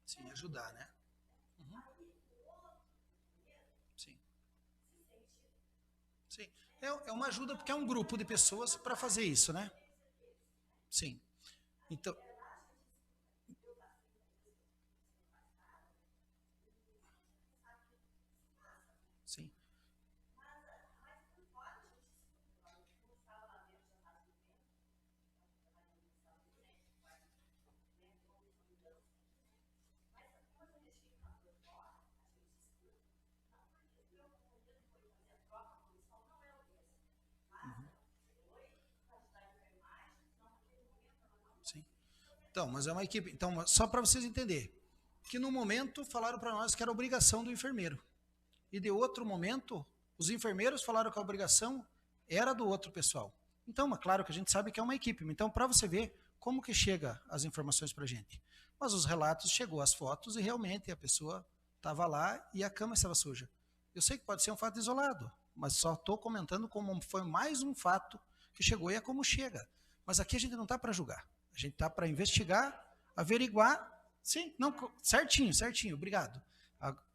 [SPEAKER 1] Sim, ajudar, né? Uhum. Sim. Sim. É uma ajuda porque é um grupo de pessoas para fazer isso, né? Sim. Então... Sim. Sim. Então, mas é uma equipe. Então, só para vocês entenderem, que no momento falaram para nós que era obrigação do enfermeiro. E de outro momento, os enfermeiros falaram que a obrigação era do outro pessoal. Então, claro que a gente sabe que é uma equipe. Então, para você ver como que chega as informações para a gente. Mas os relatos, chegou as fotos e realmente a pessoa estava lá e a cama estava suja. Eu sei que pode ser um fato isolado, mas só estou comentando como foi mais um fato que chegou e é como chega. Mas aqui a gente não está para julgar. A gente está para investigar, averiguar. Sim, não, certinho, obrigado.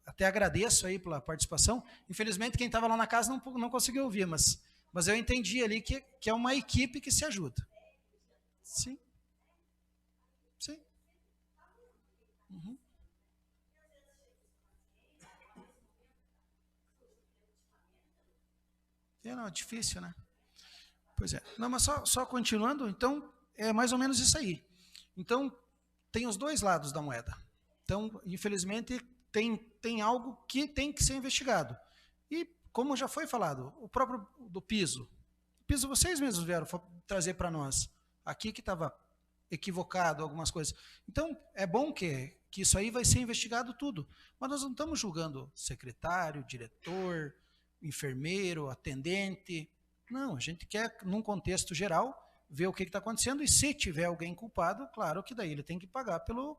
[SPEAKER 1] Até agradeço aí pela participação. Infelizmente, quem estava lá na casa não conseguiu ouvir, mas eu entendi ali que é uma equipe que se ajuda. Sim. Sim. Uhum. Não, é difícil, né? Pois é. Não, mas só continuando, então, é mais ou menos isso aí. Então, tem os dois lados da moeda. Então, infelizmente, tem algo que tem que ser investigado. E, como já foi falado, o próprio do piso. O piso vocês mesmos vieram trazer para nós. Aqui que estava equivocado algumas coisas. Então, é bom que isso aí vai ser investigado tudo. Mas nós não estamos julgando secretário, diretor, enfermeiro, atendente. Não, a gente quer, num contexto geral, ver o que está acontecendo. E se tiver alguém culpado, claro que daí ele tem que pagar pelo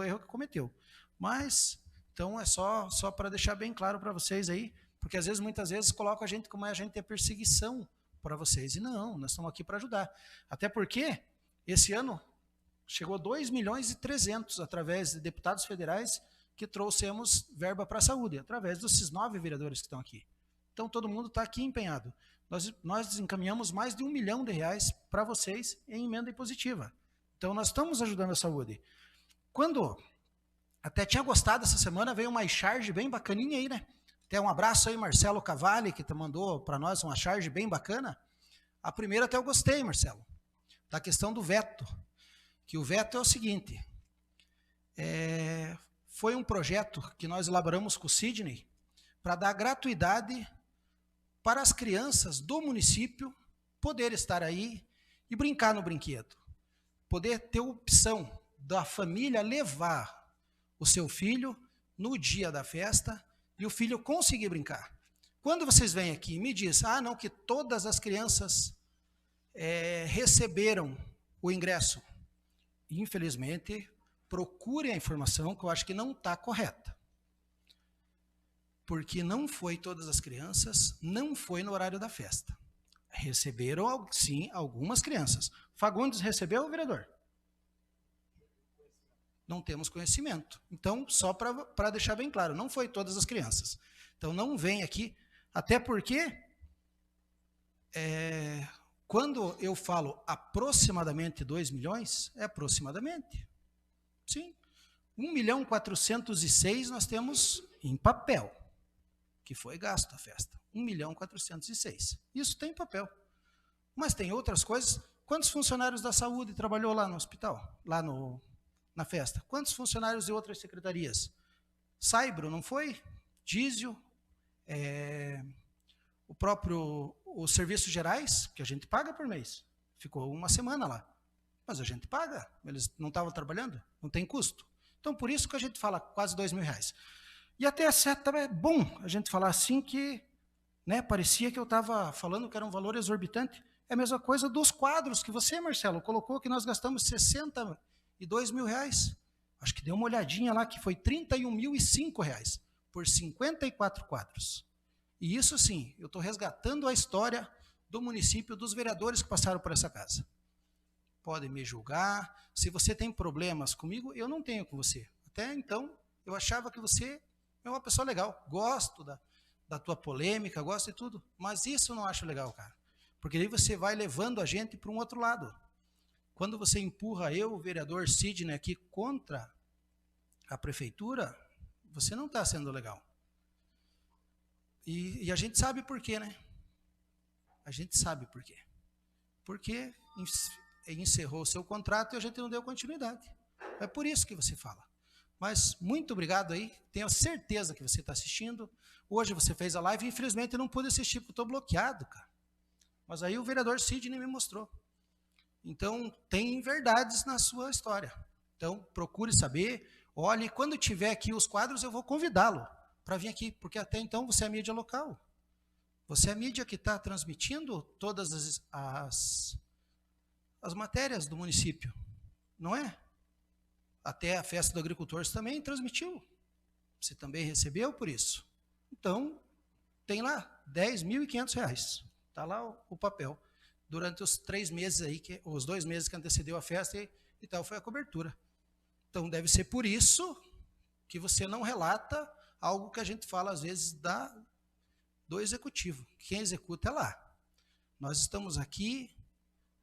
[SPEAKER 1] erro que cometeu. Mas... Então, é só para deixar bem claro para vocês aí, porque muitas vezes colocam a gente como a gente é perseguição para vocês. E não, nós estamos aqui para ajudar. Até porque, esse ano, chegou 2.300.000 através de deputados federais que trouxemos verba para a saúde, através desses 9 vereadores que estão aqui. Então, todo mundo está aqui empenhado. Nós encaminhamos mais de R$1 milhão para vocês em emenda impositiva. Então, nós estamos ajudando a saúde. Quando... Até tinha gostado essa semana, veio uma charge bem bacaninha aí, né? Até um abraço aí, Marcelo Cavalli, que mandou para nós uma charge bem bacana. A primeira até eu gostei, Marcelo, da questão do veto. Que o veto é o seguinte, foi um projeto que nós elaboramos com o Sidney para dar gratuidade para as crianças do município poder estar aí e brincar no brinquedo. Poder ter opção da família levar o seu filho no dia da festa e o filho conseguir brincar. Quando vocês vêm aqui e me dizem, não, que todas as crianças receberam o ingresso, infelizmente, procurem a informação que eu acho que não está correta. Porque não foi todas as crianças, não foi no horário da festa. Receberam, sim, algumas crianças. Fagundes recebeu, vereador? Não temos conhecimento. Então, só para deixar bem claro, não foi todas as crianças. Então, não vem aqui, até porque, quando eu falo aproximadamente 2 milhões, é aproximadamente. Sim. 1.406.000 nós temos em papel, que foi gasto a festa. 1.406.000. Isso tem papel. Mas tem outras coisas. Quantos funcionários da saúde trabalhou lá no hospital? Lá na festa? Quantos funcionários de outras secretarias? Saibro, não foi? Dízio, os serviços gerais, que a gente paga por mês. Ficou uma semana lá. Mas a gente paga. Eles não estavam trabalhando? Não tem custo. Então, por isso que a gente fala quase R$2.000. E até é bom a gente falar assim que, né, parecia que eu estava falando que era um valor exorbitante. É a mesma coisa dos quadros que você, Marcelo, colocou que nós gastamos R$62.000. Acho que deu uma olhadinha lá que foi R$31.005 por 54 quadros. E isso sim, eu estou resgatando a história do município, dos vereadores que passaram por essa casa. Podem me julgar. Se você tem problemas comigo, eu não tenho com você. Até então, eu achava que você é uma pessoa legal. Gosto da tua polêmica, gosto de tudo. Mas isso eu não acho legal, cara. Porque aí você vai levando a gente para um outro lado. Quando você empurra eu, o vereador Sidney, aqui contra a prefeitura, você não está sendo legal. E a gente sabe por quê, né? A gente sabe por quê. Porque encerrou o seu contrato e a gente não deu continuidade. É por isso que você fala. Mas muito obrigado aí. Tenho certeza que você está assistindo. Hoje você fez a live. Infelizmente eu não pude assistir porque eu estou bloqueado, cara. Mas aí o vereador Sidney me mostrou. Então tem verdades na sua história. Então procure saber. Olhe, quando tiver aqui os quadros eu vou convidá-lo para vir aqui. Porque até então você é a mídia local. Você é a mídia que está transmitindo todas as matérias do município, não é? Até a festa do agricultor você também transmitiu. Você também recebeu por isso. Então, tem lá R$10.500. Está lá o papel. Durante os 3 meses aí, os 2 meses que antecedeu a festa e tal, foi a cobertura. Então, deve ser por isso que você não relata algo que a gente fala, às vezes, do executivo. Quem executa é lá. Nós estamos aqui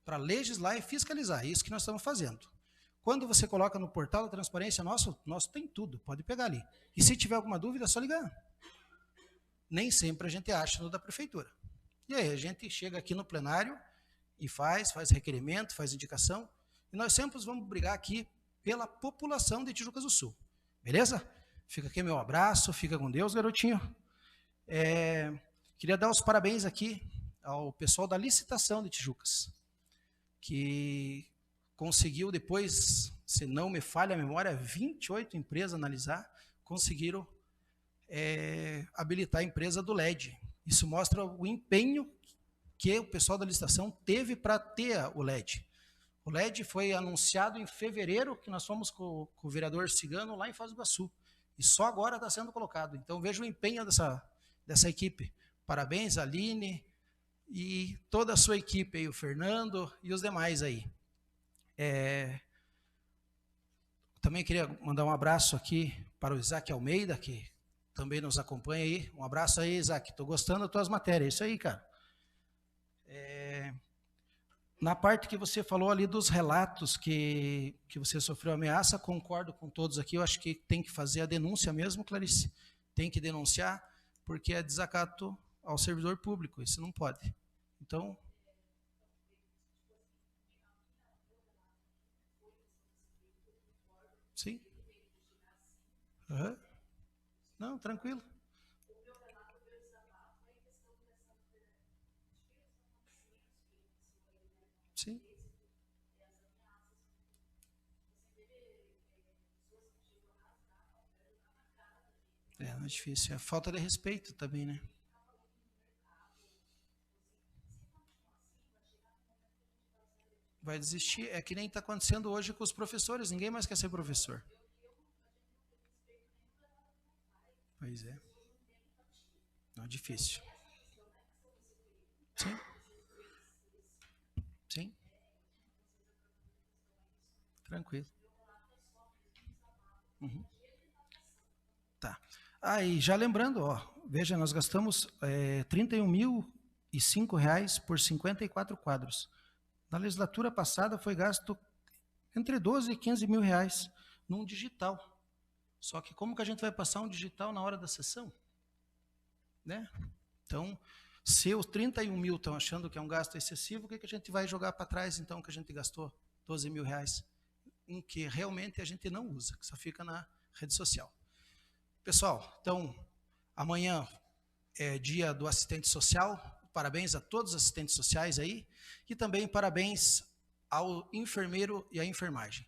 [SPEAKER 1] para legislar e fiscalizar. É isso que nós estamos fazendo. Quando você coloca no portal da transparência, nosso tem tudo, pode pegar ali. E se tiver alguma dúvida, é só ligar. Nem sempre a gente acha no da prefeitura. E aí, a gente chega aqui no plenário e faz requerimento, faz indicação, e nós sempre vamos brigar aqui pela população de Tijucas do Sul. Beleza? Fica aqui meu abraço, fica com Deus, garotinho. Queria dar os parabéns aqui ao pessoal da licitação de Tijucas, que conseguiu depois, se não me falha a memória, 28 empresas analisar, conseguiram habilitar a empresa do LED. Isso mostra o empenho que o pessoal da licitação teve para ter o LED. O LED foi anunciado em fevereiro, que nós fomos com o vereador Cigano lá em Foz do Iguaçu. E só agora está sendo colocado. Então veja o empenho dessa equipe. Parabéns, Aline, e toda a sua equipe aí, o Fernando e os demais aí. Também queria mandar um abraço aqui para o Isaac Almeida, que também nos acompanha aí. Um abraço aí, Isaac. Estou gostando das tuas matérias. Isso aí, cara. Na parte que você falou ali dos relatos que você sofreu ameaça, concordo com todos aqui. Eu acho que tem que fazer a denúncia mesmo, Clarice. Tem que denunciar, porque é desacato ao servidor público. Isso não pode. Então, sim. Uhum. Não, tranquilo. Sim. Não é difícil. É falta de respeito também, né? Vai desistir. É que nem está acontecendo hoje com os professores. Ninguém mais quer ser professor. Pois é. Não é difícil. Sim. Sim. Tranquilo. Uhum. Tá. E já lembrando, ó, veja, nós gastamos R$ 31.005 por 54 quadros. Na legislatura passada foi gasto entre 12 e 15 mil reais num digital. Só que como que a gente vai passar um digital na hora da sessão? Né? Então, se os 31 mil estão achando que é um gasto excessivo, o que a gente vai jogar para trás, então, que a gente gastou 12 mil reais? Em que realmente a gente não usa, que só fica na rede social. Pessoal, então, amanhã é dia do assistente social. Parabéns a todos os assistentes sociais aí. E também parabéns ao enfermeiro e à enfermagem.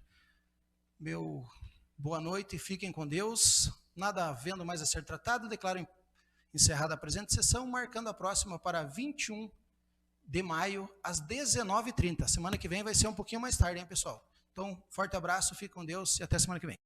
[SPEAKER 1] Boa noite, fiquem com Deus. Nada havendo mais a ser tratado, declaro encerrada a presente sessão, marcando a próxima para 21 de maio, às 19h30. Semana que vem vai ser um pouquinho mais tarde, hein, pessoal? Então, forte abraço, fiquem com Deus e até semana que vem.